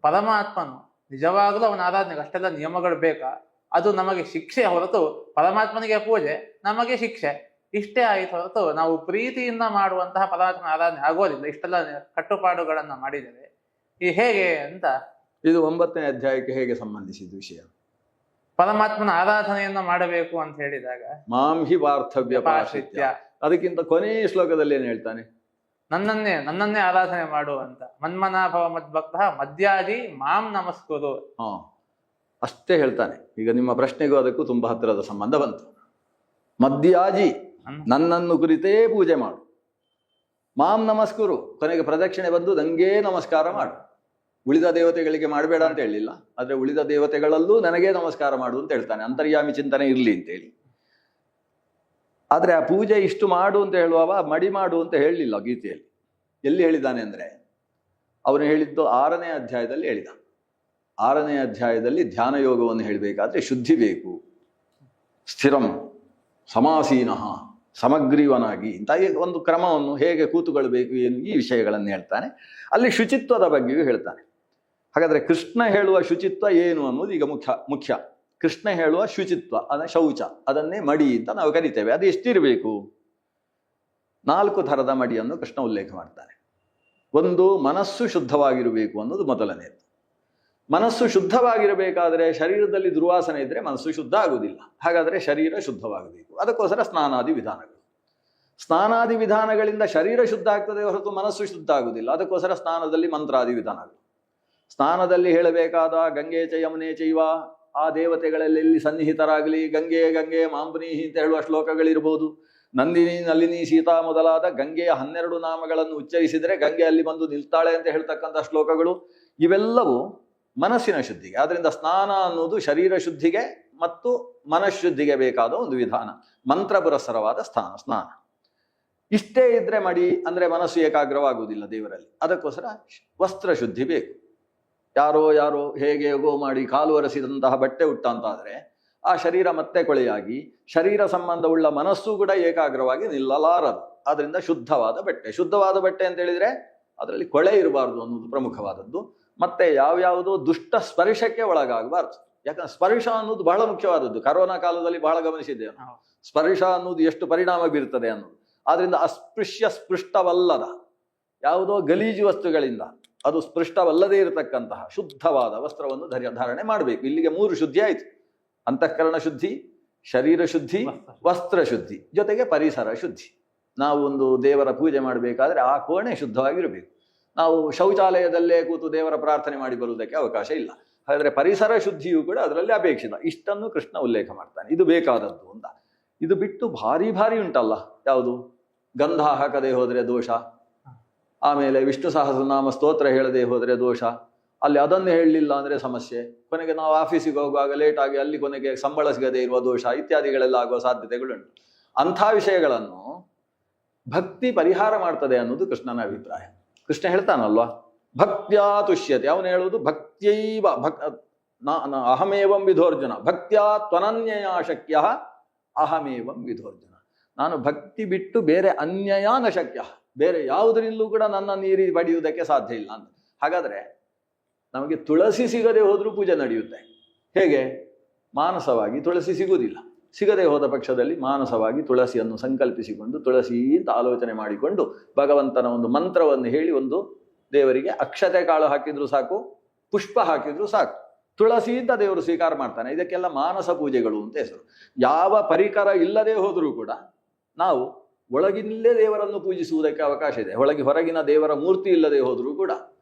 ಪರಮಾತ್ಮನು ನಿಜವಾಗಲೂ ಅವನ ಆರಾಧನೆಗೆ ಅಷ್ಟೆಲ್ಲ ನಿಯಮಗಳು ಬೇಕಾ? ಅದು ನಮಗೆ ಶಿಕ್ಷೆ ಹೊರತು, ಪರಮಾತ್ಮನಿಗೆ ಪೂಜೆ, ನಮಗೆ ಶಿಕ್ಷೆ, ಇಷ್ಟೇ ಆಯಿತು ಹೊರತು ನಾವು ಪ್ರೀತಿಯಿಂದ ಮಾಡುವಂತಹ ಪರಮಾತ್ಮನ ಆರಾಧನೆ ಆಗೋದಿಲ್ಲ. ಇಷ್ಟೆಲ್ಲ ಕಟ್ಟುಪಾಡುಗಳನ್ನ ಮಾಡಿದರೆ ಈ ಹೇಗೆ ಅಂತ. ಇದು 9ನೇ ಅಧ್ಯಾಯಕ್ಕೆ ಹೇಗೆ ಸಂಬಂಧಿಸಿದ ವಿಷಯ? ಪರಮಾತ್ಮನ ಆರಾಧನೆಯನ್ನ ಮಾಡಬೇಕು ಅಂತ ಹೇಳಿದಾಗ ಮಾಂ ಹಿ ವಾರ್ತವ್ಯ ಪಾಶ್ರಿತ್ಯ, ಅದಕ್ಕಿಂತ ಕೊನೆಯ ಶ್ಲೋಕದಲ್ಲಿ ಏನ್ ಹೇಳ್ತಾನೆ? ನನ್ನನ್ನೇ ಆರಾಧನೆ ಮಾಡು ಅಂತ. ಮನ್ಮನಾಭವ ಮದ್ಭಕ್ತ ಮದ್ಯಾಜಿ ಮಾಂ ನಮಸ್ಕುರು. ಅಷ್ಟೇ ಹೇಳ್ತಾನೆ. ಈಗ ನಿಮ್ಮ ಪ್ರಶ್ನೆಗೂ ಅದಕ್ಕೂ ತುಂಬಾ ಹತ್ತಿರದ ಸಂಬಂಧ ಬಂತು. ಮದ್ಯಾಜಿ, ನನ್ನನ್ನು ಕುರಿತೇ ಪೂಜೆ ಮಾಡು. ಮಾಂ ನಮಸ್ಕುರು, ಕೊನೆಗೆ ಪ್ರದಕ್ಷಿಣೆ ಬಂದು ನಂಗೇ ನಮಸ್ಕಾರ ಮಾಡು. ಉಳಿದ ದೇವತೆಗಳಿಗೆ ಮಾಡಬೇಡ ಅಂತ ಹೇಳಿಲ್ಲ, ಆದ್ರೆ ಉಳಿದ ದೇವತೆಗಳಲ್ಲೂ ನನಗೇ ನಮಸ್ಕಾರ ಮಾಡು ಅಂತ ಹೇಳ್ತಾನೆ. ಅಂತರ್ಯಾಮಿ ಚಿಂತನೆ ಇರ್ಲಿ ಅಂತೇಳಿ. ಆದ್ರೆ ಆ ಪೂಜೆ ಇಷ್ಟು ಮಾಡು ಅಂತ ಹೇಳುವವ ಮಡಿ ಮಾಡು ಅಂತ ಹೇಳಲಿಲ್ಲ ಗೀತೆಯಲ್ಲಿ. ಎಲ್ಲಿ ಹೇಳಿದ್ದಾನೆ ಅಂದ್ರೆ, ಅವನು ಹೇಳಿದ್ದು 6ನೇ ಅಧ್ಯಾಯದಲ್ಲಿ ಹೇಳಿದ. 6ನೇ ಅಧ್ಯಾಯದಲ್ಲಿ ಧ್ಯಾನ ಯೋಗವನ್ನು ಹೇಳಬೇಕಾದ್ರೆ ಶುದ್ಧಿ ಬೇಕು, ಸ್ಥಿರಂ ಸಮಾಸೀನಃ ಸಮಗ್ರೀವನಾಗಿ ಇಂಥ ಒಂದು ಕ್ರಮವನ್ನು, ಹೇಗೆ ಕೂತುಕೊಳ್ಬೇಕು ಏನು, ಈ ವಿಷಯಗಳನ್ನು ಹೇಳ್ತಾನೆ. ಅಲ್ಲಿ ಶುಚಿತ್ವದ ಬಗ್ಗೆಯೂ ಹೇಳ್ತಾನೆ. ಹಾಗಾದ್ರೆ ಕೃಷ್ಣ ಹೇಳುವ ಶುಚಿತ್ವ ಏನು ಅನ್ನೋದು ಈಗ ಮುಖ್ಯ. ಕೃಷ್ಣ ಹೇಳುವ ಶುಚಿತ್ವ, ಅದನ್ನ ಶೌಚ, ಅದನ್ನೇ ಮಡಿ ಅಂತ ನಾವು ಕರಿತೇವೆ. ಅದು ಎಷ್ಟಿರಬೇಕು? 4 ಥರದ ಮಡಿಯನ್ನು ಕೃಷ್ಣ ಉಲ್ಲೇಖ ಮಾಡ್ತಾನೆ. ಒಂದು, ಮನಸ್ಸು ಶುದ್ಧವಾಗಿರಬೇಕು ಅನ್ನೋದು ಮೊದಲನೇದು. ಮನಸ್ಸು ಶುದ್ಧವಾಗಿರಬೇಕಾದ್ರೆ ಶರೀರದಲ್ಲಿ ದುರ್ವಾಸನೆ ಇದ್ರೆ ಮನಸ್ಸು ಶುದ್ಧ ಆಗುವುದಿಲ್ಲ. ಹಾಗಾದ್ರೆ ಶರೀರ ಶುದ್ಧವಾಗಬೇಕು. ಅದಕ್ಕೋಸ್ಕರ ಸ್ನಾನಾದಿ ವಿಧಾನಗಳು. ಸ್ನಾನಾದಿ ವಿಧಾನಗಳಿಂದ ಶರೀರ ಶುದ್ಧ ಆಗ್ತದೆ ಹೊರತು ಮನಸ್ಸು ಶುದ್ಧ ಆಗುವುದಿಲ್ಲ. ಅದಕ್ಕೋಸ್ಕರ ಸ್ನಾನದಲ್ಲಿ ಮಂತ್ರಾದಿ ವಿಧಾನಗಳು. ಸ್ನಾನದಲ್ಲಿ ಹೇಳಬೇಕಾದ ಗಂಗೆ ಚ ಯಮುನೆ ಚೈವ, ಆ ದೇವತೆಗಳಲ್ಲಿ ಸನ್ನಿಹಿತರಾಗಲಿ, ಗಂಗೆ ಗಂಗೆ ಮಾಂಬುನೀಹಿ ಅಂತ ಹೇಳುವ ಶ್ಲೋಕಗಳಿರ್ಬೋದು. ನಂದಿನಿ ನಲಿನಿ ಸೀತಾ ಮೊದಲಾದ ಗಂಗೆಯ 12 ನಾಮಗಳನ್ನು ಉಚ್ಚರಿಸಿದರೆ ಗಂಗೆ ಅಲ್ಲಿ ಬಂದು ನಿಲ್ತಾಳೆ ಅಂತ ಹೇಳ್ತಕ್ಕಂಥ ಶ್ಲೋಕಗಳು, ಇವೆಲ್ಲವೂ ಮನಸ್ಸಿನ ಶುದ್ಧಿಗೆ. ಆದ್ರಿಂದ ಸ್ನಾನ ಅನ್ನೋದು ಶರೀರ ಶುದ್ಧಿಗೆ ಮತ್ತು ಮನಃಶುದ್ಧಿಗೆ ಬೇಕಾದ ಒಂದು ವಿಧಾನ, ಮಂತ್ರ ಪುರಸ್ಸರವಾದ ಸ್ನಾನ. ಇಷ್ಟೇ ಇದ್ರೆ ಮಡಿ ಅಂದ್ರೆ ಮನಸ್ಸು ಏಕಾಗ್ರವಾಗುವುದಿಲ್ಲ ದೇವರಲ್ಲಿ. ಅದಕ್ಕೋಸ್ಕರ ವಸ್ತ್ರ ಶುದ್ಧಿ ಬೇಕು. ಯಾರೋ ಹೇಗೆ ಯೋಗೋ ಮಾಡಿ ಕಾಲು ಒರೆಸಿದಂತಹ ಬಟ್ಟೆ ಉಟ್ಟಂತಾದ್ರೆ ಆ ಶರೀರ ಮತ್ತೆ ಕೊಳೆಯಾಗಿ ಶರೀರ ಸಂಬಂಧವುಳ್ಳ ಮನಸ್ಸು ಕೂಡ ಏಕಾಗ್ರವಾಗಿ ನಿಲ್ಲಲಾರದು. ಆದ್ರಿಂದ ಶುದ್ಧವಾದ ಬಟ್ಟೆ ಅಂತ ಹೇಳಿದ್ರೆ ಅದರಲ್ಲಿ ಕೊಳೆ ಇರಬಾರ್ದು ಅನ್ನೋದು ಪ್ರಮುಖವಾದದ್ದು. ಮತ್ತೆ ಯಾವ್ಯಾವುದೋ ದುಷ್ಟ ಸ್ಪರ್ಶಕ್ಕೆ ಒಳಗಾಗಬಾರ್ದು. ಯಾಕಂದ್ರೆ ಸ್ಪರ್ಶ ಅನ್ನೋದು ಬಹಳ ಮುಖ್ಯವಾದದ್ದು. ಕರೋನಾ ಕಾಲದಲ್ಲಿ ಬಹಳ ಗಮನಿಸಿದ್ದೇವೆ ನಾವು. ಸ್ಪರ್ಶ ಅನ್ನೋದು ಎಷ್ಟು ಪರಿಣಾಮ ಬೀರ್ತದೆ ಅನ್ನೋದು. ಆದ್ರಿಂದ ಅಸ್ಪೃಶ್ಯ ಸ್ಪೃಷ್ಟವಲ್ಲದ ಯಾವುದೋ ಗಲೀಜು ವಸ್ತುಗಳಿಂದ, ಅದು ಸ್ಪೃಷ್ಟವಲ್ಲದೇ ಇರತಕ್ಕಂತಹ ಶುದ್ಧವಾದ ವಸ್ತ್ರವನ್ನು ಧಾರಣೆ ಮಾಡಬೇಕು. ಇಲ್ಲಿಗೆ 3 ಶುದ್ಧಿ ಆಯ್ತು. ಅಂತಃಕರಣ ಶುದ್ಧಿ, ಶರೀರ ಶುದ್ಧಿ, ವಸ್ತ್ರ ಶುದ್ಧಿ, ಜೊತೆಗೆ ಪರಿಸರ ಶುದ್ಧಿ. ನಾವು ಒಂದು ದೇವರ ಪೂಜೆ ಮಾಡಬೇಕಾದ್ರೆ ಆ ಕೋಣೆ ಶುದ್ಧವಾಗಿರಬೇಕು. ನಾವು ಶೌಚಾಲಯದಲ್ಲೇ ಕೂತು ದೇವರ ಪ್ರಾರ್ಥನೆ ಮಾಡಿ ಬರುವುದಕ್ಕೆ ಅವಕಾಶ ಇಲ್ಲ. ಹಾಗಾದ್ರೆ ಪರಿಸರ ಶುದ್ಧಿಯೂ ಕೂಡ ಅದರಲ್ಲಿ ಅಪೇಕ್ಷಿತ. ಇಷ್ಟನ್ನು ಕೃಷ್ಣ ಉಲ್ಲೇಖ ಮಾಡ್ತಾನೆ. ಇದು ಬೇಕಾದದ್ದು ಅಂತ. ಇದು ಬಿಟ್ಟು ಭಾರಿ ಉಂಟಲ್ಲ, ಯಾವುದು? ಗಂಧ ಹಾಕದೆ ಹೋದರೆ ದೋಷ, ಆಮೇಲೆ ವಿಷ್ಣು ಸಹಸ್ರನಾಮ ಸ್ತೋತ್ರ ಹೇಳದೆ ಹೋದರೆ ದೋಷ, ಅಲ್ಲಿ ಅದನ್ನು ಹೇಳಲಿಲ್ಲ ಅಂದ್ರೆ ಸಮಸ್ಯೆ, ಕೊನೆಗೆ ನಾವು ಆಫೀಸಿಗೆ ಹೋಗುವಾಗ ಲೇಟ್ ಆಗಿ ಅಲ್ಲಿ ಕೊನೆಗೆ ಸಂಬಳ ಸಿಗದೆ ಇರುವ ದೋಷ ಇತ್ಯಾದಿಗಳೆಲ್ಲ ಆಗುವ ಸಾಧ್ಯತೆಗಳುಂಟು. ಅಂಥ ವಿಷಯಗಳನ್ನು ಭಕ್ತಿ ಪರಿಹಾರ ಮಾಡ್ತದೆ ಅನ್ನೋದು ಕೃಷ್ಣನ ಅಭಿಪ್ರಾಯ. ಕೃಷ್ಣ ಹೇಳ್ತಾನಲ್ವಾ, ಭಕ್ತ್ಯಾ ತುಷ್ಯತೆ. ಅವನು ಹೇಳುವುದು ಭಕ್ತ್ಯೈವ ಅಹಮೇವಂ ವಿಧೋರ್ಜುನ, ಭಕ್ತ್ಯಾ ತ್ವನನ್ಯಯ ಶಕ್ಯ ಅಹಮೇವಂ ವಿಧೋರ್ಜುನ. ನಾನು ಭಕ್ತಿ ಬಿಟ್ಟು ಬೇರೆ ಅನ್ಯಯ ನ ಶಕ್ಯ, ಬೇರೆ ಯಾವುದರಿಂದಲೂ ಕೂಡ ನನ್ನ ನೀರಿ ಪಡೆಯುವುದಕ್ಕೆ ಸಾಧ್ಯ ಇಲ್ಲ ಅಂತ. ಹಾಗಾದ್ರೆ ನಮಗೆ ತುಳಸಿ ಸಿಗದೆ ಹೋದ್ರೂ ಪೂಜೆ ನಡೆಯುತ್ತೆ. ಹೇಗೆ? ಮಾನಸವಾಗಿ ತುಳಸಿ ಸಿಗುವುದಿಲ್ಲ. ಸಿಗದೆ ಹೋದ ಪಕ್ಷದಲ್ಲಿ ಮಾನಸವಾಗಿ ತುಳಸಿಯನ್ನು ಸಂಕಲ್ಪಿಸಿಕೊಂಡು ತುಳಸಿ ಅಂತ ಆಲೋಚನೆ ಮಾಡಿಕೊಂಡು ಭಗವಂತನ ಒಂದು ಮಂತ್ರವನ್ನು ಹೇಳಿ ಒಂದು ದೇವರಿಗೆ ಅಕ್ಷತೆ ಕಾಳು ಹಾಕಿದ್ರು ಸಾಕು, ಪುಷ್ಪ ಹಾಕಿದ್ರು ಸಾಕು, ತುಳಸಿ ಅಂತ ದೇವರು ಸ್ವೀಕಾರ ಮಾಡ್ತಾನೆ. ಇದಕ್ಕೆಲ್ಲ ಮಾನಸ ಪೂಜೆಗಳು ಅಂತ ಹೆಸರು. ಯಾವ ಪರಿಕರ ಇಲ್ಲದೆ ಹೋದರೂ ಕೂಡ ನಾವು ಒಳಗಿನಲ್ಲೇ ದೇವರನ್ನು ಪೂಜಿಸುವುದಕ್ಕೆ ಅವಕಾಶ ಇದೆ. ಹೊರಗಿನ ದೇವರ ಮೂರ್ತಿ ಇಲ್ಲದೆ ಹೋದರೂ ಕೂಡ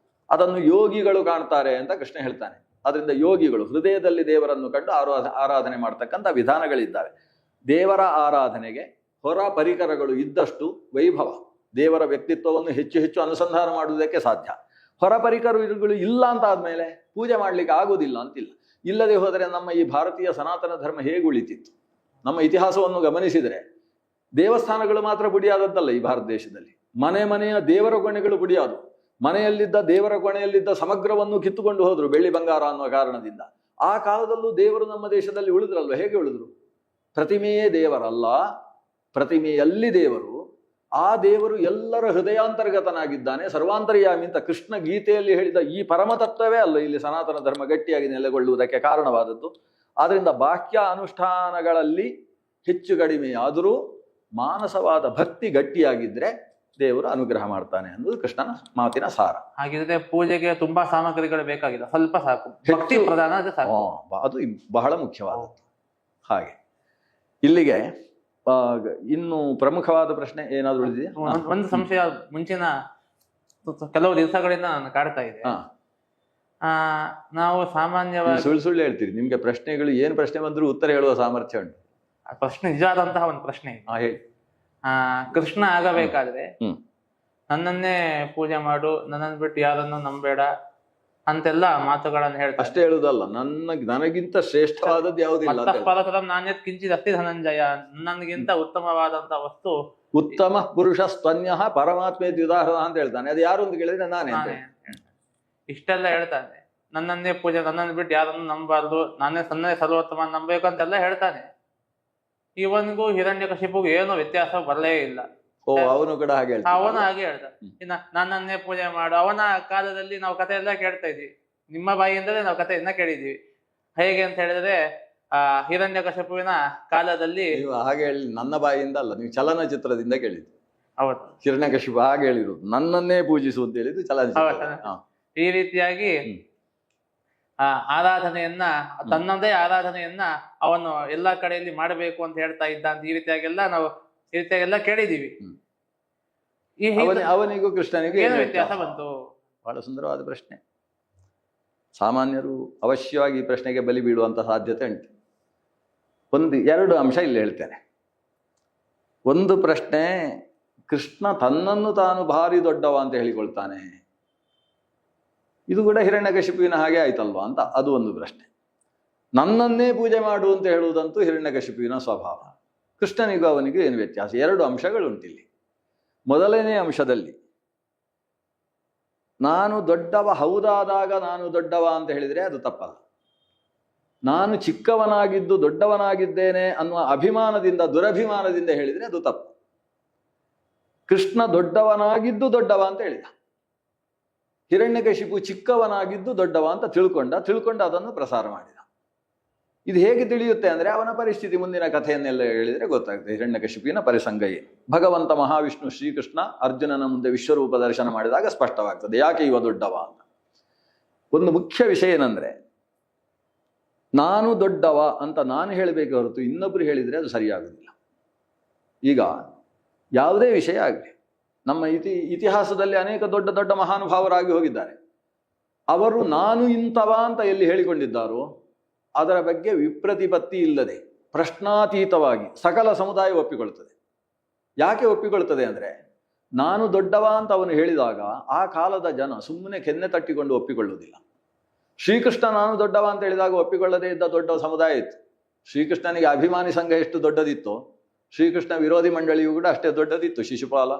ಅದನ್ನು ಯೋಗಿಗಳು ಕಾಣ್ತಾರೆ ಅಂತ ಕೃಷ್ಣ ಹೇಳ್ತಾನೆ. ಅದರಿಂದ ಯೋಗಿಗಳು ಹೃದಯದಲ್ಲಿ ದೇವರನ್ನು ಕಂಡು ಆರಾಧನೆ ಮಾಡ್ತಕ್ಕಂಥ ವಿಧಾನಗಳಿದ್ದಾವೆ. ದೇವರ ಆರಾಧನೆಗೆ ಹೊರ ಪರಿಕರಗಳು ಇದ್ದಷ್ಟು ವೈಭವ, ದೇವರ ವ್ಯಕ್ತಿತ್ವವನ್ನು ಹೆಚ್ಚು ಅನುಸಂಧಾನ ಮಾಡುವುದಕ್ಕೆ ಸಾಧ್ಯ. ಹೊರ ಪರಿಕರಗಳು ಇಲ್ಲ ಅಂತ ಆದ್ಮೇಲೆ ಪೂಜೆ ಮಾಡ್ಲಿಕ್ಕೆ ಆಗುವುದಿಲ್ಲ ಅಂತಿಲ್ಲ. ಇಲ್ಲದೆ ಹೋದರೆ ನಮ್ಮ ಈ ಭಾರತೀಯ ಸನಾತನ ಧರ್ಮ ಹೇಗೆ ಉಳಿತಿತ್ತು? ನಮ್ಮ ಇತಿಹಾಸವನ್ನು ಗಮನಿಸಿದರೆ ದೇವಸ್ಥಾನಗಳು ಮಾತ್ರ ಬುಡಿಯಾದದ್ದಲ್ಲ. ಈ ಭಾರತ ದೇಶದಲ್ಲಿ ಮನೆಯ ದೇವರ ಕೊಣೆಗಳು ಬುಡಿಯಾದು. ಮನೆಯಲ್ಲಿದ್ದ ದೇವರ ಕೊಣೆಯಲ್ಲಿದ್ದ ಸಮಗ್ರವನ್ನು ಕಿತ್ತುಕೊಂಡು ಹೋದ್ರು, ಬೆಳ್ಳಿ ಬಂಗಾರ ಅನ್ನುವ ಕಾರಣದಿಂದ. ಆ ಕಾಲದಲ್ಲೂ ದೇವರು ನಮ್ಮ ದೇಶದಲ್ಲಿ ಉಳಿದ್ರಲ್ವ? ಹೇಗೆ ಉಳಿದ್ರು? ಪ್ರತಿಮೆಯೇ ದೇವರಲ್ಲ, ಪ್ರತಿಮೆಯಲ್ಲಿ ದೇವರು. ಆ ದೇವರು ಎಲ್ಲರ ಹೃದಯಾಂತರ್ಗತನಾಗಿದ್ದಾನೆ, ಸರ್ವಾಂತರ್ಯಾಮಿ ಅಂತ ಕೃಷ್ಣ ಗೀತೆಯಲ್ಲಿ ಹೇಳಿದ ಈ ಪರಮತತ್ವವೇ ಅಲ್ಲ ಇಲ್ಲಿ ಸನಾತನ ಧರ್ಮ ಗಟ್ಟಿಯಾಗಿ ನೆಲೆಗೊಳ್ಳುವುದಕ್ಕೆ ಕಾರಣವಾದದ್ದು. ಆದ್ರಿಂದ ಬಾಹ್ಯ ಅನುಷ್ಠಾನಗಳಲ್ಲಿ ಹೆಚ್ಚು ಕಡಿಮೆ ಆದರೂ ಮಾನಸವಾದ ಭಕ್ತಿ ಗಟ್ಟಿಯಾಗಿದ್ರೆ ದೇವರು ಅನುಗ್ರಹ ಮಾಡ್ತಾನೆ ಅನ್ನೋದು ಕೃಷ್ಣನ ಮಾತಿನ ಸಾರ. ಹಾಗಿದ್ರೆ ಪೂಜೆಗೆ ತುಂಬಾ ಸಾಮಗ್ರಿಗಳು ಬೇಕಾಗಿಲ್ಲ, ಸ್ವಲ್ಪ ಸಾಕು, ಭಕ್ತಿ ಪ್ರಧಾನ ಅದು ಸಾಕು. ಅದು ಬಹಳ ಮುಖ್ಯವಾದದ್ದು. ಹಾಗೆ ಇಲ್ಲಿಗೆ ಇನ್ನು ಪ್ರಮುಖವಾದ ಪ್ರಶ್ನೆ ಏನಾದ್ರು ಉಳಿದಿದೆಯಾ? ಒಂದು ಸಂಶಯ ಮುಂಚಿನ ಕೆಲವು ದಿವಸಗಳಿಂದ ನಾನು ಕಾಡ್ತಾ ಇದೆ. ನಾವು ಸಾಮಾನ್ಯವಾಗಿ ಸುಳ್ಳು ಹೇಳ್ತೀರಿ. ನಿಮ್ಗೆ ಪ್ರಶ್ನೆಗಳು ಏನ್ ಪ್ರಶ್ನೆ ಬಂದ್ರು ಉತ್ತರ ಹೇಳುವ ಸಾಮರ್ಥ್ಯ ಉಂಟು. ಪ್ರಶ್ನೆ ನಿಜವಾದಂತಹ ಒಂದು ಪ್ರಶ್ನೆ. ಹೇಳಿ. ಕೃಷ್ಣ ಆಗಬೇಕಾದ್ರೆ ನನ್ನನ್ನೇ ಪೂಜೆ ಮಾಡು, ನನ್ನನ್ನು ಬಿಟ್ಟು ಯಾರನ್ನು ನಂಬೇಡ ಅಂತೆಲ್ಲ ಮಾತುಗಳನ್ನು ಹೇಳ್ತಾರೆ. ಅಷ್ಟೇ ಹೇಳುದಲ್ಲ, ನನಗಿಂತ ಶ್ರೇಷ್ಠವಾದದ್ದು ಯಾವುದಿಲ್ಲ. ಫಲತರಂ ನಾಣ್ಯತ್ ಕಿಂಚಿತ್ ಅಸ್ತಿ ಧನಂಜಯ, ನನಗಿಂತ ಉತ್ತಮವಾದಂತಹ ವಸ್ತು ಉತ್ತಮ ಪುರುಷ ಸ್ತನ್ಯ ಪರಮಾತ್ಮ ಉದಾಹರಣ ಅಂತ ಹೇಳ್ತಾನೆ. ಅದು ಯಾರು ಅಂತ ಕೇಳಿದ್ರೆ ನಾನೇ. ಇಷ್ಟೆಲ್ಲ ಹೇಳ್ತಾನೆ. ನನ್ನನ್ನೇ ಪೂಜೆ, ನನ್ನನ್ನು ಬಿಟ್ಟು ಯಾರನ್ನು ನಂಬಾರ್ದು, ನಾನೇ ಸನ್ನೇ ಸರ್ವೋತ್ತಮ ನಂಬಬೇಕು ಅಂತೆಲ್ಲ ಹೇಳ್ತಾನೆ. ಇವನಿಗೂ ಹಿರಣ್ಯಕಶಿಪುಗೂ ಏನೋ ವ್ಯತ್ಯಾಸ ಬರಲೇ ಇಲ್ಲ. ಅವನು ಕೂಡ ಹಾಗೆ ಅವನು ಹಾಗೆ ಹೇಳ್ದ. ಇನ್ನ ನನ್ನನ್ನೇ ಪೂಜೆ ಮಾಡು. ಅವನ ಕಾಲದಲ್ಲಿ ನಾವು ಕಥೆ ಎಲ್ಲ ಕೇಳ್ತಾ ಇದ್ವಿ, ನಿಮ್ಮ ಬಾಯಿಯಿಂದಲೇ ನಾವು ಕಥೆಯನ್ನ ಕೇಳಿದೀವಿ. ಹೇಗೆ ಅಂತ ಹೇಳಿದ್ರೆ ಹಿರಣ್ಯಕಶಿಪುವಿನ ಕಾಲದಲ್ಲಿ ಹಾಗೆ ಹೇಳಿ, ನನ್ನ ಬಾಯಿಯಿಂದ ಅಲ್ಲ, ನೀವು ಚಲನಚಿತ್ರದಿಂದ ಕೇಳಿದ್ದು. ಹೌದು, ಹಿರಣ್ಯಕಶಿಪು ಹಾಗೆ ಹೇಳಿದ್ರು, ನನ್ನನ್ನೇ ಪೂಜಿಸು ಅಂತ ಹೇಳಿದ್ದು ಚಲನಚಿತ್ರ. ಈ ರೀತಿಯಾಗಿ ಆರಾಧನೆಯನ್ನ, ತನ್ನದೇ ಆರಾಧನೆಯನ್ನ ಅವನು ಎಲ್ಲಾ ಕಡೆಯಲ್ಲಿ ಮಾಡಬೇಕು ಅಂತ ಹೇಳ್ತಾ ಇದ್ದ ಅಂತ ಈ ರೀತಿಯಾಗೆಲ್ಲ ನಾವು ಈ ರೀತಿಯಾಗೆಲ್ಲ ಕೇಳಿದೀವಿ. ಅವನಿಗೂ ಕೃಷ್ಣನಿಗೂ ಏನು ವ್ಯತ್ಯಾಸ ಬಂತು? ಬಹಳ ಸುಂದರವಾದ ಪ್ರಶ್ನೆ. ಸಾಮಾನ್ಯರು ಅವಶ್ಯವಾಗಿ ಈ ಪ್ರಶ್ನೆಗೆ ಬಲಿ ಬೀಳುವಂತ ಸಾಧ್ಯತೆ ಉಂಟು. ಎರಡು ಅಂಶ ಇಲ್ಲಿ ಹೇಳ್ತೇನೆ. ಒಂದು ಪ್ರಶ್ನೆ, ಕೃಷ್ಣ ತನ್ನನ್ನು ತಾನು ಭಾರಿ ದೊಡ್ಡವ ಅಂತ ಹೇಳಿಕೊಳ್ತಾನೆ, ಇದು ಕೂಡ ಹಿರಣ್ಯಕಶಿಪುವಿನ ಹಾಗೆ ಆಯ್ತಲ್ವಾ ಅಂತ ಅದು ಒಂದು ಪ್ರಶ್ನೆ. ನನ್ನನ್ನೇ ಪೂಜೆ ಮಾಡು ಅಂತ ಹೇಳುವುದಂತೂ ಹಿರಣ್ಯಕಶಿಪುವಿನ ಸ್ವಭಾವ. ಕೃಷ್ಣನಿಗೂ ಅವನಿಗೂ ಏನು ವ್ಯತ್ಯಾಸ? ಎರಡು ಅಂಶಗಳುಂಟಿಲ್ಲಿ. ಮೊದಲನೇ ಅಂಶದಲ್ಲಿ ನಾನು ದೊಡ್ಡವ ಹೌದಾದಾಗ ನಾನು ದೊಡ್ಡವ ಅಂತ ಹೇಳಿದರೆ ಅದು ತಪ್ಪಲ್ಲ. ನಾನು ಚಿಕ್ಕವನಾಗಿದ್ದು ದೊಡ್ಡವನಾಗಿದ್ದೇನೆ ಅನ್ನುವ ಅಭಿಮಾನದಿಂದ, ದುರಭಿಮಾನದಿಂದ ಹೇಳಿದರೆ ಅದು ತಪ್ಪು. ಕೃಷ್ಣ ದೊಡ್ಡವನಾಗಿದ್ದು ದೊಡ್ಡವ ಅಂತ ಹೇಳಿದ, ಹಿರಣ್ಯಕಶಿಪು ಚಿಕ್ಕವನಾಗಿದ್ದು ದೊಡ್ಡವ ಅಂತ ತಿಳ್ಕೊಂಡು ಅದನ್ನು ಪ್ರಸಾರ ಮಾಡಿದ. ಇದು ಹೇಗೆ ತಿಳಿಯುತ್ತೆ ಅಂದ್ರೆ ಅವನ ಪರಿಸ್ಥಿತಿ, ಮುಂದಿನ ಕಥೆಯನ್ನೆಲ್ಲ ಹೇಳಿದ್ರೆ ಗೊತ್ತಾಗುತ್ತೆ. ಹಿರಣ್ಯಕಶಿಪುವಿನ ಪರಿಸಂಗ ಏನು. ಭಗವಂತ ಮಹಾವಿಷ್ಣು ಶ್ರೀಕೃಷ್ಣ ಅರ್ಜುನನ ಮುಂದೆ ವಿಶ್ವರೂಪ ದರ್ಶನ ಮಾಡಿದಾಗ ಸ್ಪಷ್ಟವಾಗ್ತದೆ ಯಾಕೆ ಇವ ದೊಡ್ಡವ ಅಂತ. ಒಂದು ಮುಖ್ಯ ವಿಷಯ ಏನಂದ್ರೆ, ನಾನು ದೊಡ್ಡವ ಅಂತ ನಾನು ಹೇಳಬೇಕು ಹೊರತು ಇನ್ನೊಬ್ರು ಹೇಳಿದ್ರೆ ಅದು ಸರಿಯಾಗುವುದಿಲ್ಲ. ಈಗ ಯಾವುದೇ ವಿಷಯ ಆಗಲಿ, ನಮ್ಮ ಇತಿಹಾಸದಲ್ಲಿ ಅನೇಕ ದೊಡ್ಡ ದೊಡ್ಡ ಮಹಾನುಭಾವರಾಗಿ ಹೋಗಿದ್ದಾರೆ. ಅವರು ನಾನು ಇಂಥವ ಅಂತ ಎಲ್ಲಿ ಹೇಳಿಕೊಂಡಿದ್ದಾರೋ ಅದರ ಬಗ್ಗೆ ವಿಪ್ರತಿಪತ್ತಿ ಇಲ್ಲದೆ ಪ್ರಶ್ನಾತೀತವಾಗಿ ಸಕಲ ಸಮುದಾಯ ಒಪ್ಪಿಕೊಳ್ತದೆ. ಯಾಕೆ ಒಪ್ಪಿಕೊಳ್ತದೆ ಅಂದರೆ, ನಾನು ದೊಡ್ಡವ ಅಂತ ಅವನು ಹೇಳಿದಾಗ ಆ ಕಾಲದ ಜನ ಸುಮ್ಮನೆ ಕೆನ್ನೆ ತಟ್ಟಿಕೊಂಡು ಒಪ್ಪಿಕೊಳ್ಳುವುದಿಲ್ಲ. ಶ್ರೀಕೃಷ್ಣ ನಾನು ದೊಡ್ಡವ ಅಂತ ಹೇಳಿದಾಗ ಒಪ್ಪಿಕೊಳ್ಳದೇ ಇದ್ದ ದೊಡ್ಡ ಸಮುದಾಯ ಇತ್ತು. ಶ್ರೀಕೃಷ್ಣನಿಗೆ ಅಭಿಮಾನಿ ಸಂಘ ಎಷ್ಟು ದೊಡ್ಡದಿತ್ತು, ಶ್ರೀಕೃಷ್ಣ ವಿರೋಧಿ ಮಂಡಳಿಯೂ ಕೂಡ ಅಷ್ಟೇ ದೊಡ್ಡದಿತ್ತು. ಶಿಶುಪಾಲ,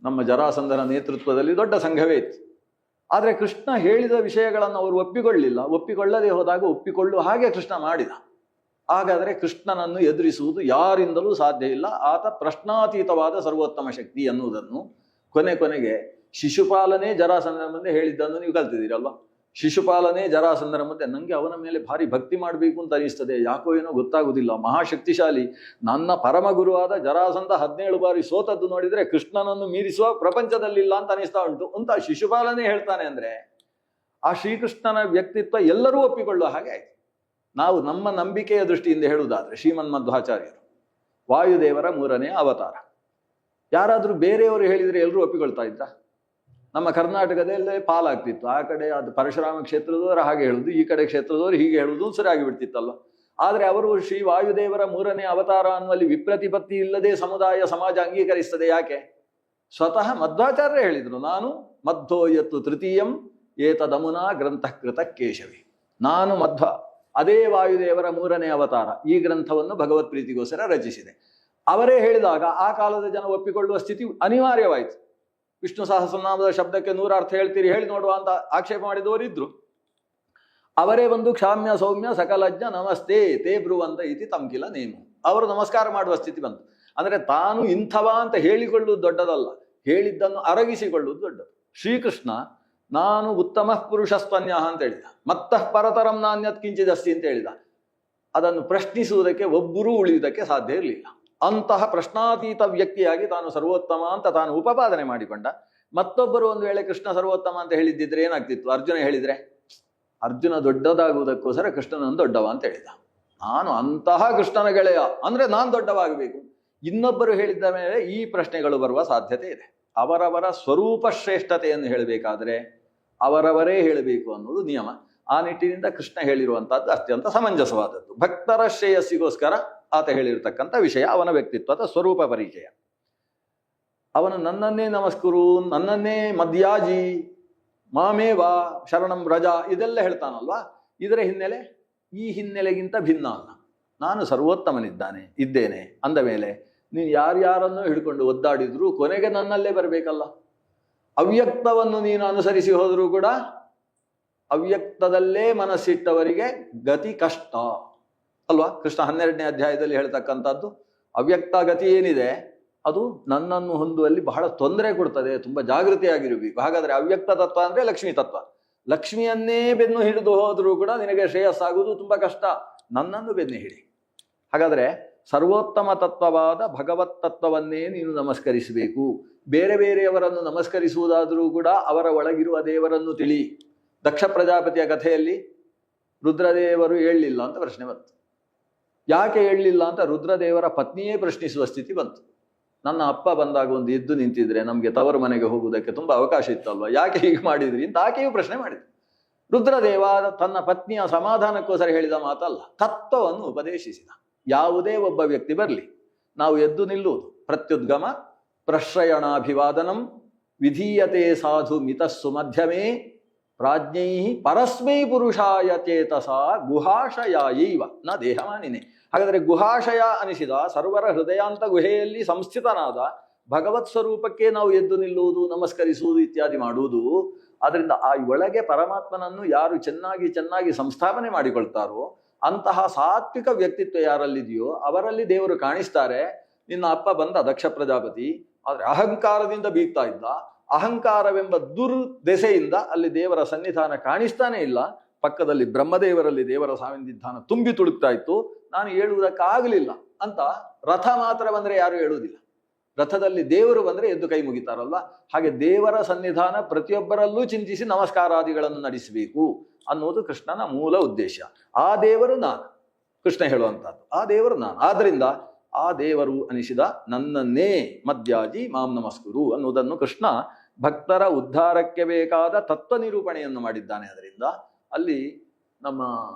ನಮ್ಮ ಜರಾಸಂಧನ ನೇತೃತ್ವದಲ್ಲಿ ದೊಡ್ಡ ಸಂಘವೇ ಇತ್ತು. ಆದರೆ ಕೃಷ್ಣ ಹೇಳಿದ ವಿಷಯಗಳನ್ನು ಅವರು ಒಪ್ಪಿಕೊಳ್ಳಿಲ್ಲ. ಒಪ್ಪಿಕೊಳ್ಳದೆ ಹೋದಾಗ ಒಪ್ಪಿಕೊಳ್ಳುವ ಹಾಗೆ ಕೃಷ್ಣ ಮಾಡಿದ. ಹಾಗಾದರೆ ಕೃಷ್ಣನನ್ನು ಎದುರಿಸುವುದು ಯಾರಿಂದಲೂ ಸಾಧ್ಯ ಇಲ್ಲ. ಆತ ಪ್ರಶ್ನಾತೀತವಾದ ಸರ್ವೋತ್ತಮ ಶಕ್ತಿ ಎನ್ನುವುದನ್ನು ಕೊನೆಗೆ ಶಿಶುಪಾಲನೇ ಜರಾಸಂಧನ ಮುಂದೆ ಹೇಳಿದ್ದನ್ನು ನೀವು ಕಲ್ತಿದ್ದೀರಲ್ವಾ. ಶಿಶುಪಾಲನೇ ಜರಾಸಂಧನ ಮುಂದೆ ನನಗೆ ಅವನ ಮೇಲೆ ಭಾರಿ ಭಕ್ತಿ ಮಾಡಬೇಕು ಅಂತ ಅನಿಸ್ತದೆ, ಯಾಕೋ ಏನೋ ಗೊತ್ತಾಗುವುದಿಲ್ಲ, ಮಹಾಶಕ್ತಿಶಾಲಿ, ನನ್ನ ಪರಮ ಗುರುವಾದ ಜರಾಸಂಧ 17 ಬಾರಿ ಸೋತದ್ದು ನೋಡಿದರೆ ಕೃಷ್ಣನನ್ನು ಮೀರಿಸುವ ಪ್ರಪಂಚದಲ್ಲಿಲ್ಲ ಅಂತ ಅನಿಸ್ತಾ ಉಂಟು ಅಂತ ಶಿಶುಪಾಲನೇ ಹೇಳ್ತಾನೆ. ಅಂದ್ರೆ ಆ ಶ್ರೀಕೃಷ್ಣನ ವ್ಯಕ್ತಿತ್ವ ಎಲ್ಲರೂ ಒಪ್ಪಿಕೊಳ್ಳುವ ಹಾಗೆ ಆಯ್ತು. ನಾವು ನಮ್ಮ ನಂಬಿಕೆಯ ದೃಷ್ಟಿಯಿಂದ ಹೇಳುವುದಾದ್ರೆ ಶ್ರೀಮನ್ಮಧ್ವಾಚಾರ್ಯರು ವಾಯುದೇವರ 3ನೇ ಅವತಾರ. ಯಾರಾದರೂ ಬೇರೆಯವರು ಹೇಳಿದರೆ ಎಲ್ಲರೂ ಒಪ್ಪಿಕೊಳ್ತಾ ಇದ್ದ? ನಮ್ಮ ಕರ್ನಾಟಕದಲ್ಲೇ ಪಾಲಾಗ್ತಿತ್ತು. ಆ ಕಡೆ ಅದು ಪರಶುರಾಮ ಕ್ಷೇತ್ರದವರು ಹಾಗೆ ಹೇಳುದು, ಈ ಕಡೆ ಕ್ಷೇತ್ರದವರು ಹೀಗೆ ಹೇಳುವುದು ಸರಿಯಾಗಿ ಬಿಡ್ತಿತ್ತಲ್ಲ. ಆದರೆ ಅವರು ಶ್ರೀ ವಾಯುದೇವರ 3ನೇ ಅವತಾರ ಅನ್ನುವಲ್ಲಿ ವಿಪ್ರತಿಪತ್ತಿ ಇಲ್ಲದೆ ಸಮುದಾಯ ಸಮಾಜ ಅಂಗೀಕರಿಸ್ತದೆ. ಯಾಕೆ? ಸ್ವತಃ ಮಧ್ವಾಚಾರ್ಯ ಹೇಳಿದ್ರು, ನಾನು ಮಧ್ವೋಯತ್ತು ತೃತೀಯಂ ಏತದಮುನಾ ಗ್ರಂಥಕೃತ ಕೇಶವಿ. ನಾನು ಮಧ್ವ, ಅದೇ ವಾಯುದೇವರ 3ನೇ ಅವತಾರ, ಈ ಗ್ರಂಥವನ್ನು ಭಗವತ್ ಪ್ರೀತಿಗೋಸ್ಕರ ರಚಿಸಿದೆ. ಅವರೇ ಹೇಳಿದಾಗ ಆ ಕಾಲದ ಜನ ಒಪ್ಪಿಕೊಳ್ಳುವ ಸ್ಥಿತಿ ಅನಿವಾರ್ಯವಾಯಿತು. ವಿಷ್ಣು ಸಹಸ್ರನಾಮದ ಶಬ್ದಕ್ಕೆ 100 ಅರ್ಥ ಹೇಳ್ತೀರಿ, ಹೇಳಿ ನೋಡುವ ಅಂತ ಆಕ್ಷೇಪ ಮಾಡಿದವರಿದ್ರು. ಅವರೇ ಬಂದು ಕ್ಷಾಮ್ಯ ಸೌಮ್ಯ ಸಕಲಜ್ಞ ನಮಸ್ತೆ ತೇ ಬ್ರುವಂತ ಇತಿ ತಮ್ಕಿಲ ನೇಮು, ಅವರು ನಮಸ್ಕಾರ ಮಾಡುವ ಸ್ಥಿತಿ ಬಂತು. ಅಂದರೆ ತಾನು ಇಂಥವ ಅಂತ ಹೇಳಿಕೊಳ್ಳುವುದು ದೊಡ್ಡದಲ್ಲ, ಹೇಳಿದ್ದನ್ನು ಅರಗಿಸಿಕೊಳ್ಳುವುದು ದೊಡ್ಡದು. ಶ್ರೀಕೃಷ್ಣ ನಾನು ಉತ್ತಮ ಪುರುಷಸ್ತನ್ಯ ಅಂತ ಹೇಳಿದ, ಮತ್ತಃ ಪರತರಂ ನಾನ್ಯತ್ ಕಿಂಚಿದಸ್ತಿ ಅಂತ ಹೇಳಿದ. ಅದನ್ನು ಪ್ರಶ್ನಿಸುವುದಕ್ಕೆ ಒಬ್ಬರೂ ಉಳಿಯುವುದಕ್ಕೆ ಸಾಧ್ಯ ಇರಲಿಲ್ಲ. ಅಂತಹ ಪ್ರಶ್ನಾತೀತ ವ್ಯಕ್ತಿಯಾಗಿ ತಾನು ಸರ್ವೋತ್ತಮ ಅಂತ ತಾನು ಉಪಪಾದನೆ ಮಾಡಿಕೊಂಡ. ಮತ್ತೊಬ್ಬರು ಒಂದು ವೇಳೆ ಕೃಷ್ಣ ಸರ್ವೋತ್ತಮ ಅಂತ ಹೇಳಿದ್ದಿದ್ರೆ ಏನಾಗ್ತಿತ್ತು? ಅರ್ಜುನ ಹೇಳಿದ್ರೆ, ಅರ್ಜುನ ದೊಡ್ಡದಾಗುವುದಕ್ಕೋಸ್ಕರ ಕೃಷ್ಣನನ್ನು ದೊಡ್ಡವ ಅಂತ ಹೇಳಿದ. ನಾನು ಅಂತಹ ಕೃಷ್ಣನ ಗೆಳೆಯ ಅಂದ್ರೆ ನಾನು ದೊಡ್ಡವಾಗಬೇಕು. ಇನ್ನೊಬ್ಬರು ಹೇಳಿದ ಮೇಲೆ ಈ ಪ್ರಶ್ನೆಗಳು ಬರುವ ಸಾಧ್ಯತೆ ಇದೆ. ಅವರವರ ಸ್ವರೂಪ ಶ್ರೇಷ್ಠತೆಯನ್ನು ಹೇಳಬೇಕಾದ್ರೆ ಅವರವರೇ ಹೇಳಬೇಕು ಅನ್ನೋದು ನಿಯಮ. ಆ ನಿಟ್ಟಿನಿಂದ ಕೃಷ್ಣ ಹೇಳಿರುವಂತಹದ್ದು ಅತ್ಯಂತ ಸಮಂಜಸವಾದದ್ದು. ಭಕ್ತರ ಶ್ರೇಯಸ್ಸಿಗೋಸ್ಕರ ಆತ ಹೇಳಿರ್ತಕ್ಕಂಥ ವಿಷಯ ಅವನ ವ್ಯಕ್ತಿತ್ವದ ಸ್ವರೂಪ ಪರಿಚಯ. ಅವನು ನನ್ನನ್ನೇ ನಮಸ್ಕರು, ನನ್ನನ್ನೇ ಮದ್ಯಾಜಿ, ಮಾಮೇವಾ ಶರಣಂ ವ್ರಜ ಇದೆಲ್ಲ ಹೇಳ್ತಾನಲ್ವಾ. ಇದರ ಹಿನ್ನೆಲೆ ಈ ಹಿನ್ನೆಲೆಗಿಂತ ಭಿನ್ನ ಅಲ್ಲ. ನಾನು ಇದ್ದೇನೆ ಅಂದ ಮೇಲೆ ನೀನು ಯಾರ್ಯಾರನ್ನೂ ಹಿಡ್ಕೊಂಡು ಒದ್ದಾಡಿದ್ರು ಕೊನೆಗೆ ನನ್ನಲ್ಲೇ ಬರಬೇಕಲ್ಲ. ಅವ್ಯಕ್ತವನ್ನು ನೀನು ಅನುಸರಿಸಿ ಹೋದರೂ ಕೂಡ ಅವ್ಯಕ್ತದಲ್ಲೇ ಮನಸ್ಸಿಟ್ಟವರಿಗೆ ಗತಿ ಕಷ್ಟ ಅಲ್ವಾ. ಕೃಷ್ಣ 12ನೇ ಅಧ್ಯಾಯದಲ್ಲಿ ಹೇಳ್ತಕ್ಕಂಥದ್ದು ಅವ್ಯಕ್ತ ಗತಿ ಏನಿದೆ ಅದು ನನ್ನನ್ನು ಹೊಂದುವಲ್ಲಿ ಬಹಳ ತೊಂದರೆ ಕೊಡ್ತದೆ, ತುಂಬ ಜಾಗೃತಿಯಾಗಿರಬೇಕು. ಹಾಗಾದ್ರೆ ಅವ್ಯಕ್ತ ತತ್ವ ಅಂದ್ರೆ ಲಕ್ಷ್ಮೀ ತತ್ವ. ಲಕ್ಷ್ಮಿಯನ್ನೇ ಬೆನ್ನು ಹಿಡಿದು ಹೋದರೂ ಕೂಡ ನಿನಗೆ ಶ್ರೇಯಸ್ಸಾಗುವುದು ತುಂಬಾ ಕಷ್ಟ, ನನ್ನನ್ನು ಬೆನ್ನು ಹಿಡಿ. ಹಾಗಾದ್ರೆ ಸರ್ವೋತ್ತಮ ತತ್ವವಾದ ಭಗವತ್ ತತ್ವವನ್ನೇ ನೀನು ನಮಸ್ಕರಿಸಬೇಕು. ಬೇರೆ ಬೇರೆಯವರನ್ನು ನಮಸ್ಕರಿಸುವುದಾದರೂ ಕೂಡ ಅವರ ಒಳಗಿರುವ ದೇವರನ್ನು ತಿಳಿ. ದಕ್ಷ ಪ್ರಜಾಪತಿಯ ಕಥೆಯಲ್ಲಿ ರುದ್ರದೇವರು ಹೇಳಲಿಲ್ಲ ಅಂತ ಪ್ರಶ್ನೆ ಬಂತು. ಯಾಕೆ ಹೇಳಲಿಲ್ಲ ಅಂತ ರುದ್ರದೇವರ ಪತ್ನಿಯೇ ಪ್ರಶ್ನಿಸುವ ಸ್ಥಿತಿ ಬಂತು. ನನ್ನ ಅಪ್ಪ ಬಂದಾಗ ಒಂದು ಎದ್ದು ನಿಂತಿದ್ರೆ ನಮಗೆ ತವರು ಮನೆಗೆ ಹೋಗುವುದಕ್ಕೆ ತುಂಬಾ ಅವಕಾಶ ಇತ್ತಲ್ವ, ಯಾಕೆ ಹೀಗೆ ಮಾಡಿದ್ರಿ ಅಂತ ಆಕೆಯೂ ಪ್ರಶ್ನೆ ಮಾಡಿದ್ರು. ರುದ್ರದೇವ ತನ್ನ ಪತ್ನಿಯ ಸಮಾಧಾನಕ್ಕೋಸ್ಕರ ಹೇಳಿದ ಮಾತಲ್ಲ, ತತ್ವವನ್ನು ಉಪದೇಶಿಸಿದ. ಯಾವುದೇ ಒಬ್ಬ ವ್ಯಕ್ತಿ ಬರಲಿ, ನಾವು ಎದ್ದು ನಿಲ್ಲುವುದು ಪ್ರತ್ಯುದ್ಗಮ ಪ್ರಶ್ರಯಣಾಭಿವಾದನಂ ವಿಧೀಯತೆ ಸಾಧು ಮಿತಸ್ಸು ಮಧ್ಯಮೇ ಪ್ರಾಜ್ಞೈ ಪರಸ್ಮೈ ಪುರುಷಾಯ ಚೇತಸ ಗುಹಾಶಯಾಯೈವ ನ ದೇಹಮಾನಿನೇ. ಹಾಗಾದರೆ ಗುಹಾಶಯ ಅನಿಸಿದ ಸರ್ವರ ಹೃದಯಾಂತ ಗುಹೆಯಲ್ಲಿ ಸಂಸ್ಥಿತನಾದ ಭಗವತ್ ಸ್ವರೂಪಕ್ಕೆ ನಾವು ಎದ್ದು ನಿಲ್ಲುವುದು, ನಮಸ್ಕರಿಸುವುದು ಇತ್ಯಾದಿ ಮಾಡುವುದು. ಅದರಿಂದ ಆ ಒಳಗೆ ಪರಮಾತ್ಮನನ್ನು ಯಾರು ಚೆನ್ನಾಗಿ ಸಂಸ್ಥಾಪನೆ ಮಾಡಿಕೊಳ್ತಾರೋ ಅಂತಹ ಸಾತ್ವಿಕ ವ್ಯಕ್ತಿತ್ವ ಯಾರಲ್ಲಿದೆಯೋ ಅವರಲ್ಲಿ ದೇವರು ಕಾಣಿಸ್ತಾರೆ. ನಿನ್ನ ಅಪ್ಪ ಬಂದ ದಕ್ಷ ಪ್ರಜಾಪತಿ, ಆದರೆ ಅಹಂಕಾರದಿಂದ ಬೀಗ್ತಾ ಇದ್ದ. ಅಹಂಕಾರವೆಂಬ ದುರ್ದೆಸೆಯಿಂದ ಅಲ್ಲಿ ದೇವರ ಸನ್ನಿಧಾನ ಕಾಣಿಸ್ತಾನೆ ಇಲ್ಲ. ಪಕ್ಕದಲ್ಲಿ ಬ್ರಹ್ಮದೇವರಲ್ಲಿ ದೇವರ ಸಾನ್ನಿಧಾನ ತುಂಬಿ ತುಳುಕ್ತಾ ಇತ್ತು. ನಾನು ಹೇಳುವುದಕ್ಕಾಗಲಿಲ್ಲ ಅಂತ ರಥ ಮಾತ್ರ ಬಂದರೆ ಯಾರು ಹೇಳುವುದಿಲ್ಲ. ರಥದಲ್ಲಿ ದೇವರು ಬಂದರೆ ಎದ್ದು ಕೈ ಮುಗಿತಾರಲ್ವ, ಹಾಗೆ ದೇವರ ಸನ್ನಿಧಾನ ಪ್ರತಿಯೊಬ್ಬರಲ್ಲೂ ಚಿಂತಿಸಿ ನಮಸ್ಕಾರಾದಿಗಳನ್ನು ನಡೆಸಬೇಕು ಅನ್ನೋದು ಕೃಷ್ಣನ ಮೂಲ ಉದ್ದೇಶ. ಆ ದೇವರು ನಾನು, ಕೃಷ್ಣ ಹೇಳುವಂತಹದ್ದು ಆ ದೇವರು ನಾನು. ಆದ್ರಿಂದ ಆ ದೇವರು ಅನಿಸಿದ ನನ್ನನ್ನೇ ಮದ್ಯಾಜಿ ಮಾಂ ನಮಸ್ಕುರು ಅನ್ನುವುದನ್ನು ಕೃಷ್ಣ ಭಕ್ತರ ಉದ್ಧಾರಕ್ಕೆ ಬೇಕಾದ ತತ್ವ ನಿರೂಪಣೆಯನ್ನು ಮಾಡಿದ್ದಾನೆ. ಅದರಿಂದ ಅಲ್ಲಿ ನಮ್ಮ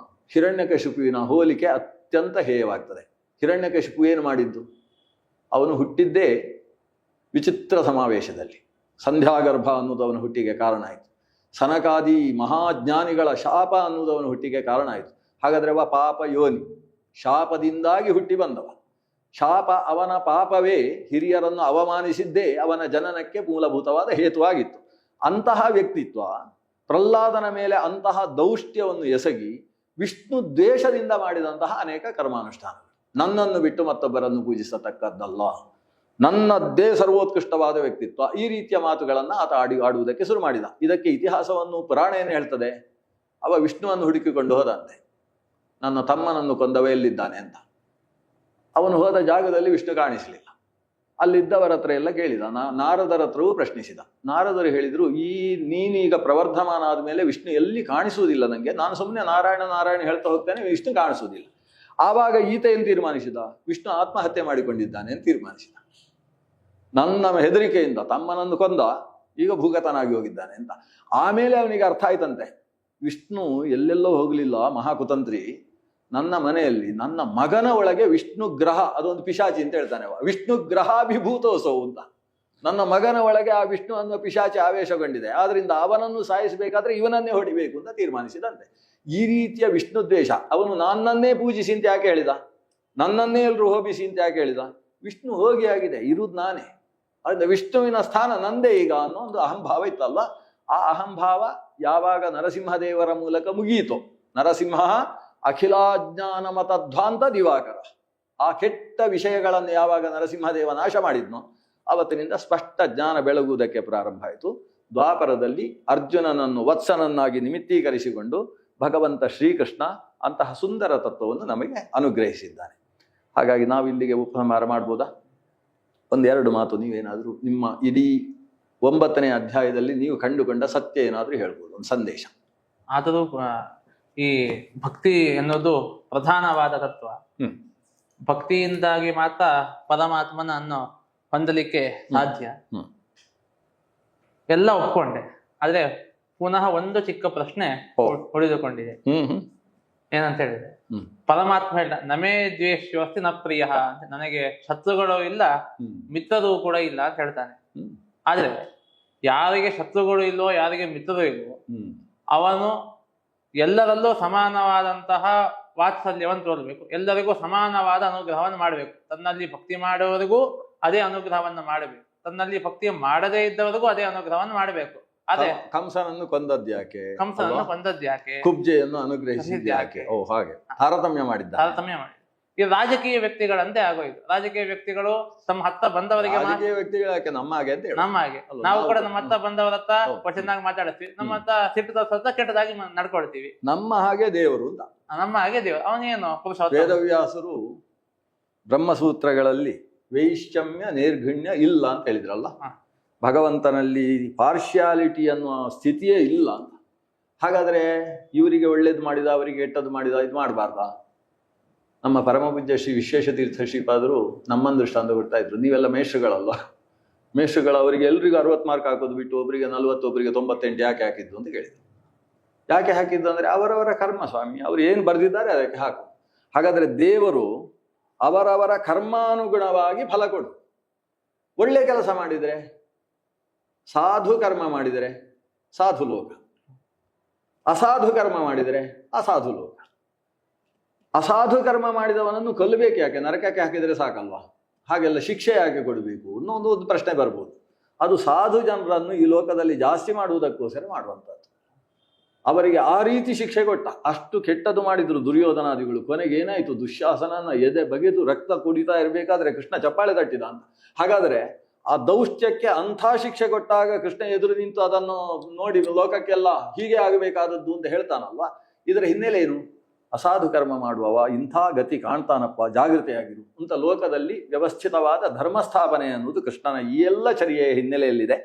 ಹಿರಣ್ಯಕಶಿಪುವಿನ ಹೋಲಿಕೆ ಅತ್ಯಂತ ಹೇಯವಾಗ್ತದೆ. ಹಿರಣ್ಯಕಶಿಪು ಏನು ಮಾಡಿದ್ದು? ಅವನು ಹುಟ್ಟಿದ್ದೇ ವಿಚಿತ್ರ ಸಮಾವೇಶದಲ್ಲಿ. ಸಂಧ್ಯಾಗರ್ಭ ಅನ್ನೋದು ಅವನ ಹುಟ್ಟಿಗೆ ಕಾರಣ ಆಯಿತು. ಸನಕಾದಿ ಮಹಾಜ್ಞಾನಿಗಳ ಶಾಪ ಅನ್ನೋದು ಅವನ ಹುಟ್ಟಿಗೆ ಕಾರಣ ಆಯಿತು. ಹಾಗಾದ್ರೆ ಅವ ಪಾಪ ಯೋನಿ, ಶಾಪದಿಂದಾಗಿ ಹುಟ್ಟಿ ಬಂದವ. ಶಾಪ ಅವನ ಪಾಪವೇ ಹಿರಿಯರನ್ನು ಅವಮಾನಿಸಿದ್ದೇ ಅವನ ಜನನಕ್ಕೆ ಮೂಲಭೂತವಾದ ಹೇತುವಾಗಿತ್ತು. ಅಂತಹ ವ್ಯಕ್ತಿತ್ವ ಪ್ರಹ್ಲಾದನ ಮೇಲೆ ಅಂತಹ ದೌಷ್ಟ್ಯವನ್ನು ಎಸಗಿ ವಿಷ್ಣು ದ್ವೇಷದಿಂದ ಮಾಡಿದಂತಹ ಅನೇಕ ಕರ್ಮಾನುಷ್ಠಾನಗಳು. ನನ್ನನ್ನು ಬಿಟ್ಟು ಮತ್ತೊಬ್ಬರನ್ನು ಪೂಜಿಸತಕ್ಕದ್ದಲ್ಲ, ನನ್ನದ್ದೇ ಸರ್ವೋತ್ಕೃಷ್ಟವಾದ ವ್ಯಕ್ತಿತ್ವ, ಈ ರೀತಿಯ ಮಾತುಗಳನ್ನು ಆತ ಆಡುವುದಕ್ಕೆ ಶುರು ಮಾಡಿದ. ಇದಕ್ಕೆ ಇತಿಹಾಸವನ್ನು ಪುರಾಣ ಏನು ಹೇಳ್ತದೆ? ಅವ ವಿಷ್ಣುವನ್ನು ಹುಡುಕಿಕೊಂಡು ಹೋದಂತೆ. ನನ್ನ ತಮ್ಮನನ್ನು ಕೊಂದವ ಎಲ್ಲಿದ್ದಾನೆ ಅಂತ. ಅವನು ಹೋದ ಜಾಗದಲ್ಲಿ ವಿಷ್ಣು ಕಾಣಿಸಲಿಲ್ಲ. ಅಲ್ಲಿದ್ದವರ ಹತ್ರ ಎಲ್ಲ ಕೇಳಿದ. ನಾರದರ ಹತ್ರವೂ ಪ್ರಶ್ನಿಸಿದ. ನಾರದರು ಹೇಳಿದ್ರು, ನೀನೀಗ ಪ್ರವರ್ಧಮಾನ ಆದಮೇಲೆ ವಿಷ್ಣು ಎಲ್ಲಿ ಕಾಣಿಸುವುದಿಲ್ಲ ನನಗೆ. ನಾನು ಸುಮ್ಮನೆ ನಾರಾಯಣ ನಾರಾಯಣ ಹೇಳ್ತಾ ಹೋಗ್ತೇನೆ, ವಿಷ್ಣು ಕಾಣಿಸುವುದಿಲ್ಲ. ಆವಾಗ ಈತ ಏನು ತೀರ್ಮಾನಿಸಿದ? ವಿಷ್ಣು ಆತ್ಮಹತ್ಯೆ ಮಾಡಿಕೊಂಡಿದ್ದಾನೆ ಅಂತ ತೀರ್ಮಾನಿಸಿದ. ನನ್ನ ಹೆದರಿಕೆಯಿಂದ ತಮ್ಮನನ್ನು ಕೊಂದ, ಈಗ ಭೂಗತನಾಗಿ ಹೋಗಿದ್ದಾನೆ ಅಂತ. ಆಮೇಲೆ ಅವನಿಗೆ ಅರ್ಥ ಆಯ್ತಂತೆ, ವಿಷ್ಣು ಎಲ್ಲೆಲ್ಲೋ ಹೋಗಲಿಲ್ಲ, ಮಹಾಕುತಂತ್ರಿ. ನನ್ನ ಮನೆಯಲ್ಲಿ ನನ್ನ ಮಗನ ಒಳಗೆ ವಿಷ್ಣು ಗ್ರಹ, ಅದೊಂದು ಪಿಶಾಚಿ ಅಂತ ಹೇಳ್ತಾನೆ ಅವ, ವಿಷ್ಣು ಗ್ರಹಾಭಿಭೂತೋತ್ಸವ ಅಂತ. ನನ್ನ ಮಗನ ಒಳಗೆ ಆ ವಿಷ್ಣು ಅನ್ನೋ ಪಿಶಾಚಿ ಆವೇಶಗೊಂಡಿದೆ, ಆದ್ರಿಂದ ಅವನನ್ನು ಸಾಯಿಸಬೇಕಾದ್ರೆ ಇವನನ್ನೇ ಹೊಡಿಬೇಕು ಅಂತ ತೀರ್ಮಾನಿಸಿದಂತೆ. ಈ ರೀತಿಯ ವಿಷ್ಣು ದ್ವೇಷ. ಅವನು ನನ್ನನ್ನೇ ಪೂಜಿಸಿ ಅಂತ ಯಾಕೆ ಹೇಳಿದ? ನನ್ನನ್ನೇ ಎಲ್ಲರೂ ಹೋಗಿಸಿ ಅಂತ ಯಾಕೆ ಹೇಳಿದ? ವಿಷ್ಣು ಹೋಗಿ ಆಗಿದೆ, ಇರುವುದು ನಾನೇ. ಅದರಿಂದ ವಿಷ್ಣುವಿನ ಸ್ಥಾನ ನಂದೇ ಈಗ ಅನ್ನೋ ಒಂದು ಅಹಂಭಾವ ಇತ್ತಲ್ಲ. ಆ ಅಹಂಭಾವ ಯಾವಾಗ ನರಸಿಂಹದೇವರ ಮೂಲಕ ಮುಗಿಯಿತು, ನರಸಿಂಹ ಅಖಿಲಾಜ್ಞಾನ ಮತಧ್ವಾಂತ ದಿವಾಕರ. ಆ ಕೆಟ್ಟ ವಿಷಯಗಳನ್ನು ಯಾವಾಗ ನರಸಿಂಹದೇವ ನಾಶ ಮಾಡಿದ್ನೋ ಅವತ್ತಿನಿಂದ ಸ್ಪಷ್ಟ ಜ್ಞಾನ ಬೆಳಗುವುದಕ್ಕೆ ಪ್ರಾರಂಭ ಆಯಿತು. ದ್ವಾಪರದಲ್ಲಿ ಅರ್ಜುನನನ್ನು ವತ್ಸನನ್ನಾಗಿ ನಿಮಿತ್ತೀಕರಿಸಿಕೊಂಡು ಭಗವಂತ ಶ್ರೀಕೃಷ್ಣ ಅಂತಹ ಸುಂದರ ತತ್ವವನ್ನು ನಮಗೆ ಅನುಗ್ರಹಿಸಿದ್ದಾನೆ. ಹಾಗಾಗಿ ನಾವು ಇಲ್ಲಿಗೆ ಉಪಸಂಹಾರ ಮಾಡ್ಬೋದಾ? ಒಂದೆರಡು ಮಾತು ನೀವೇನಾದರೂ ನಿಮ್ಮ ಇಡೀ 9ನೇ ಅಧ್ಯಾಯದಲ್ಲಿ ನೀವು ಕಂಡುಕೊಂಡ ಸತ್ಯ ಏನಾದರೂ ಹೇಳ್ಬೋದು, ಒಂದು ಸಂದೇಶ. ಆದರೂ ಈ ಭಕ್ತಿ ಎನ್ನುವುದು ಪ್ರಧಾನವಾದ ತತ್ವ. ಭಕ್ತಿಯಿಂದಾಗಿ ಮಾತ್ರ ಪರಮಾತ್ಮನನ್ನು ಹೊಂದಲಿಕ್ಕೆ ಸಾಧ್ಯ. ಎಲ್ಲ ಒಪ್ಕೊಂಡೆ, ಆದ್ರೆ ಪುನಃ ಒಂದು ಚಿಕ್ಕ ಪ್ರಶ್ನೆ ಉಳಿದುಕೊಂಡಿದೆ. ಏನಂತ ಹೇಳಿದ್ರೆ, ಪರಮಾತ್ಮ ಹೇಳ ನಮೇ ದ್ವೇಷ್ಯೋಸ್ತಿ ನ ಪ್ರಿಯ, ನನಗೆ ಶತ್ರುಗಳು ಇಲ್ಲ ಮಿತ್ರರು ಕೂಡ ಇಲ್ಲ ಅಂತ ಹೇಳ್ತಾನೆ. ಆದ್ರೆ ಯಾರಿಗೆ ಶತ್ರುಗಳು ಇಲ್ವೋ ಯಾರಿಗೆ ಮಿತ್ರರು ಇಲ್ವೋ ಅವನು ಎಲ್ಲರಲ್ಲೂ ಸಮಾನವಾದಂತಹ ವಾತ್ಸಲ್ಯವನ್ನು ತೋರ್ಬೇಕು, ಎಲ್ಲರಿಗೂ ಸಮಾನವಾದ ಅನುಗ್ರಹವನ್ನು ಮಾಡಬೇಕು. ತನ್ನಲ್ಲಿ ಭಕ್ತಿ ಮಾಡುವವರಿಗೂ ಅದೇ ಅನುಗ್ರಹವನ್ನು ಮಾಡಬೇಕು, ತನ್ನಲ್ಲಿ ಭಕ್ತಿ ಮಾಡದೇ ಇದ್ದವರಿಗೂ ಅದೇ ಅನುಗ್ರಹವನ್ನು ಮಾಡಬೇಕು. ಅದೇ ಕಂಸನನ್ನು ಕೊಂದದ್ಯಾಕೆ, ಕಂಸನನ್ನು ಕೊಂದದ್ಯಾಕೆ, ಕುಬ್ಜೆಯನ್ನು ಅನುಗ್ರಹಿಸಿದ್ಯಾಕೆ? ಓ, ಹಾಗೆ ತಾರತಮ್ಯ ಮಾಡಿದ್ದ. ತಾರತಮ್ಯ ಮಾಡಿ ಈ ರಾಜಕೀಯ ವ್ಯಕ್ತಿಗಳಂತೆ ಆಗೋಯ್ತು. ರಾಜಕೀಯ ವ್ಯಕ್ತಿಗಳು ತಮ್ಮ ಹತ್ತ ಬಂದವರಿಗೆ ವ್ಯಕ್ತಿಗಳಾಕೆ ನಮ್ಮ ಹಾಗೆ ಅಂತ ನಮ್ಮ ಹಾಗೆ ನಾವು ಕೂಡ ನಮ್ಮ ಹತ್ತ ಬಂದವರ ಹತ್ರ ಕ್ವಶನ್ನಾಗಿ ಮಾತಾಡ್ತೀವಿ, ನಮ್ಮ ಹತ್ತ ಸಿಟ್ಟು ಹತ್ರ ಕೆಟ್ಟದಾಗಿ ನಡ್ಕೊಳ್ತೀವಿ. ನಮ್ಮ ಹಾಗೆ ದೇವರು ಅಂತ, ನಮ್ಮ ಹಾಗೆ ದೇವರು. ಅವನೇನು ವೇದವ್ಯಾಸರು ಬ್ರಹ್ಮಸೂತ್ರಗಳಲ್ಲಿ ವೈಷಮ್ಯ ನಿರ್ಘಣ್ಯ ಇಲ್ಲ ಅಂತ ಹೇಳಿದ್ರಲ್ಲ, ಭಗವಂತನಲ್ಲಿ ಪಾರ್ಶಿಯಾಲಿಟಿ ಅನ್ನುವ ಸ್ಥಿತಿಯೇ ಇಲ್ಲ ಅಂತ. ಹಾಗಾದ್ರೆ ಇವರಿಗೆ ಒಳ್ಳೇದು ಮಾಡಿದ ಅವರಿಗೆ ಕೆಟ್ಟದ್ದು ಮಾಡಿದ ಇದು ಮಾಡಬಾರ್ದಾ? ನಮ್ಮ ಪರಮಪೂಜ್ಯ ಶ್ರೀ ವಿಶ್ವೇಶತೀರ್ಥ ಶ್ರೀಪಾದರು ನಮ್ಮನ್ನು ದೃಷ್ಟಾಂತ ಕೊಡ್ತಾ ಇದ್ರು. ನೀವೆಲ್ಲ ಮೇಷಗಳಲ್ಲ, ಮೇಷಗಳು ಅವರಿಗೆ ಎಲ್ರಿಗೂ 60 ಮಾರ್ಕ್ ಹಾಕೋದು ಬಿಟ್ಟು ಒಬ್ಬರಿಗೆ 40 ಒಬ್ಬರಿಗೆ 98 ಯಾಕೆ ಹಾಕಿದ್ದು ಅಂತ ಕೇಳಿದ್ರು. ಯಾಕೆ ಹಾಕಿದ್ದು ಅಂದರೆ ಅವರವರ ಕರ್ಮ ಸ್ವಾಮಿ, ಅವರು ಏನು ಬರೆದಿದ್ದಾರೆ ಅದಕ್ಕೆ ಹಾಕು. ಹಾಗಾದ್ರೆ ದೇವರು ಅವರವರ ಕರ್ಮಾನುಗುಣವಾಗಿ ಫಲ ಕೊಡು. ಒಳ್ಳೆ ಕೆಲಸ ಮಾಡಿದರೆ, ಸಾಧು ಕರ್ಮ ಮಾಡಿದರೆ ಸಾಧು ಲೋಕ, ಅಸಾಧು ಕರ್ಮ ಮಾಡಿದರೆ ಅಸಾಧು ಲೋಕ. ಅಸಾಧು ಕರ್ಮ ಮಾಡಿದವನನ್ನು ಕೊಲ್ಲಬೇಕು ಯಾಕೆ? ನರಕಕ್ಕೆ ಹಾಕಿದರೆ ಸಾಕಲ್ವಾ? ಹಾಗೆಲ್ಲ ಶಿಕ್ಷೆ ಯಾಕೆ ಕೊಡಬೇಕು? ಇನ್ನೊಂದು ಪ್ರಶ್ನೆ ಬರ್ಬೋದು. ಅದು ಸಾಧು ಜನರನ್ನು ಈ ಲೋಕದಲ್ಲಿ ಜಾಸ್ತಿ ಮಾಡುವುದಕ್ಕೋಸ್ಕರ ಮಾಡುವಂಥದ್ದು. ಅವರಿಗೆ ಆ ರೀತಿ ಶಿಕ್ಷೆ ಕೊಟ್ಟ. ಅಷ್ಟು ಕೆಟ್ಟದ್ದು ಮಾಡಿದ್ರು ದುರ್ಯೋಧನಾದಿಗಳು. ಕೊನೆಗೆ ಏನಾಯಿತು? ದುಶ್ಯಾಸನನ ಎದೆ ಬಗೆದು ರಕ್ತ ಕುಡಿತಾ ಇರಬೇಕಾದ್ರೆ ಕೃಷ್ಣ ಚಪ್ಪಾಳೆ ತಟ್ಟಿದ ಅಂತ. ಹಾಗಾದರೆ ಆ ದೌಷ್ಟ್ಯಕ್ಕೆ ಅಂಥ ಶಿಕ್ಷೆ ಕೊಟ್ಟಾಗ ಕೃಷ್ಣ ಎದುರು ನಿಂತು ಅದನ್ನು ನೋಡಿ ಲೋಕಕ್ಕೆಲ್ಲ ಹೀಗೆ ಆಗಬೇಕಾದದ್ದು ಅಂತ ಹೇಳ್ತಾನಲ್ವಾ? ಇದರ ಹಿನ್ನೆಲೆ ಏನು? ಅಸಾಧು ಕರ್ಮ ಮಾಡುವವ ಇಂಥ ಗತಿ ಕಾಣ್ತಾನಪ್ಪ, ಜಾಗೃತೆಯಾಗಿರು ಅಂತ ಲೋಕದಲ್ಲಿ ವ್ಯವಸ್ಥಿತವಾದ ಧರ್ಮಸ್ಥಾಪನೆ ಅನ್ನೋದು ಕೃಷ್ಣನ ಈ ಎಲ್ಲ ಚರ್ಯೆಯ ಹಿನ್ನೆಲೆಯಲ್ಲಿದೆ.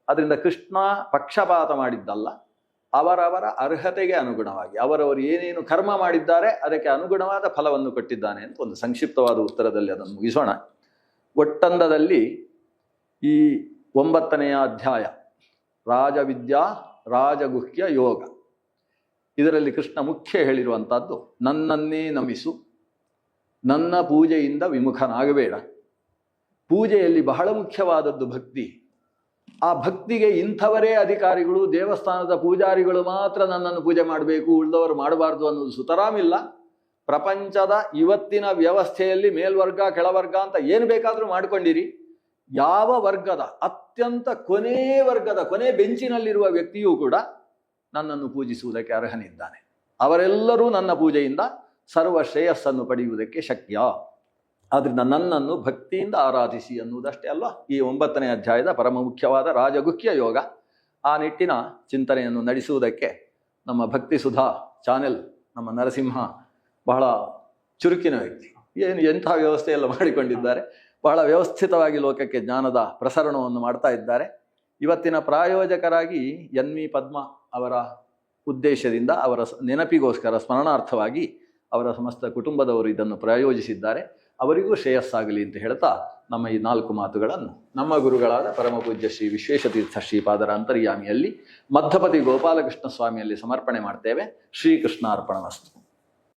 ಅದರಿಂದ ಕೃಷ್ಣ ಪಕ್ಷಪಾತ ಮಾಡಿದ್ದಲ್ಲ, ಅವರವರ ಅರ್ಹತೆಗೆ ಅನುಗುಣವಾಗಿ ಅವರವರು ಏನೇನು ಕರ್ಮ ಮಾಡಿದ್ದಾರೆ ಅದಕ್ಕೆ ಅನುಗುಣವಾದ ಫಲವನ್ನು ಕೊಟ್ಟಿದ್ದಾನೆ ಅಂತ ಒಂದು ಸಂಕ್ಷಿಪ್ತವಾದ ಉತ್ತರದಲ್ಲಿ ಅದನ್ನು ಮುಗಿಸೋಣ. ಒಟ್ಟಂದದಲ್ಲಿ ಈ 9ನೇ ಅಧ್ಯಾಯ ರಾಜವಿದ್ಯಾ ರಾಜಗುಹ್ಯ ಯೋಗ, ಇದರಲ್ಲಿ ಕೃಷ್ಣ ಮುಖ್ಯ ಹೇಳಿರುವಂಥದ್ದು ನನ್ನನ್ನೇ ನಮಿಸು, ನನ್ನ ಪೂಜೆಯಿಂದ ವಿಮುಖನಾಗಬೇಡ. ಪೂಜೆಯಲ್ಲಿ ಬಹಳ ಮುಖ್ಯವಾದದ್ದು ಭಕ್ತಿ. ಆ ಭಕ್ತಿಗೆ ಇಂಥವರೇ ಅಧಿಕಾರಿಗಳು, ದೇವಸ್ಥಾನದ ಪೂಜಾರಿಗಳು ಮಾತ್ರ ನನ್ನನ್ನು ಪೂಜೆ ಮಾಡಬೇಕು, ಉಳಿದವರು ಮಾಡಬಾರ್ದು ಅನ್ನೋದು ಸುತರಾಮಿಲ್ಲ. ಪ್ರಪಂಚದ ಇವತ್ತಿನ ವ್ಯವಸ್ಥೆಯಲ್ಲಿ ಮೇಲ್ವರ್ಗ ಕೆಳವರ್ಗ ಅಂತ ಏನು ಬೇಕಾದರೂ ಮಾಡಿಕೊಂಡಿರಿ, ಯಾವ ವರ್ಗದ ಅತ್ಯಂತ ಕೊನೇ ವರ್ಗದ ಕೊನೆ ಬೆಂಚಿನಲ್ಲಿರುವ ವ್ಯಕ್ತಿಯೂ ಕೂಡ ನನ್ನನ್ನು ಪೂಜಿಸುವುದಕ್ಕೆ ಅರ್ಹನಿದ್ದಾನೆ. ಅವರೆಲ್ಲರೂ ನನ್ನ ಪೂಜೆಯಿಂದ ಸರ್ವ ಶ್ರೇಯಸ್ಸನ್ನು ಪಡೆಯುವುದಕ್ಕೆ ಶಕ್ಯ. ಆದ್ದರಿಂದ ನನ್ನನ್ನು ಭಕ್ತಿಯಿಂದ ಆರಾಧಿಸಿ ಅನ್ನುವುದಷ್ಟೇ ಅಲ್ವಾ ಈ 9ನೇ ಅಧ್ಯಾಯದ ಪರಮ ಮುಖ್ಯವಾದ ರಾಜಗುಹ್ಯ ಯೋಗ. ಆ ನಿಟ್ಟಿನ ಚಿಂತನೆಯನ್ನು ನಡೆಸುವುದಕ್ಕೆ ನಮ್ಮ ಭಕ್ತಿ ಸುಧಾ ಚಾನೆಲ್, ನಮ್ಮ ನರಸಿಂಹ ಬಹಳ ಚುರುಕಿನ ವ್ಯಕ್ತಿ. ಎಂಥ ವ್ಯವಸ್ಥೆಯೆಲ್ಲ ಮಾಡಿಕೊಂಡಿದ್ದಾರೆ. ಬಹಳ ವ್ಯವಸ್ಥಿತವಾಗಿ ಲೋಕಕ್ಕೆ ಜ್ಞಾನದ ಪ್ರಸರಣವನ್ನು ಮಾಡ್ತಾ ಇದ್ದಾರೆ. ಇವತ್ತಿನ ಪ್ರಾಯೋಜಕರಾಗಿ ಎನ್ವಿ ಪದ್ಮ ಅವರ ಉದ್ದೇಶದಿಂದ, ಅವರ ನೆನಪಿಗೋಸ್ಕರ ಸ್ಮರಣಾರ್ಥವಾಗಿ ಅವರ ಸಮಸ್ತ ಕುಟುಂಬದವರು ಇದನ್ನು ಪ್ರಾಯೋಜಿಸಿದ್ದಾರೆ. ಅವರಿಗೂ ಶ್ರೇಯಸ್ಸಾಗಲಿ ಅಂತ ಹೇಳ್ತಾ ನಮ್ಮ ಈ 4 ಮಾತುಗಳನ್ನು ನಮ್ಮ ಗುರುಗಳಾದ ಪರಮಪೂಜ್ಯ ಶ್ರೀ ವಿಶ್ವೇಶತೀರ್ಥ ಶ್ರೀಪಾದರ ಅಂತರ್ಯಾಮಿಯಲ್ಲಿ ಮಧ್ಯಪತಿ ಗೋಪಾಲಕೃಷ್ಣ ಸ್ವಾಮಿಯಲ್ಲಿ ಸಮರ್ಪಣೆ ಮಾಡ್ತೇವೆ. ಶ್ರೀಕೃಷ್ಣಾರ್ಪಣಮಸ್ತು.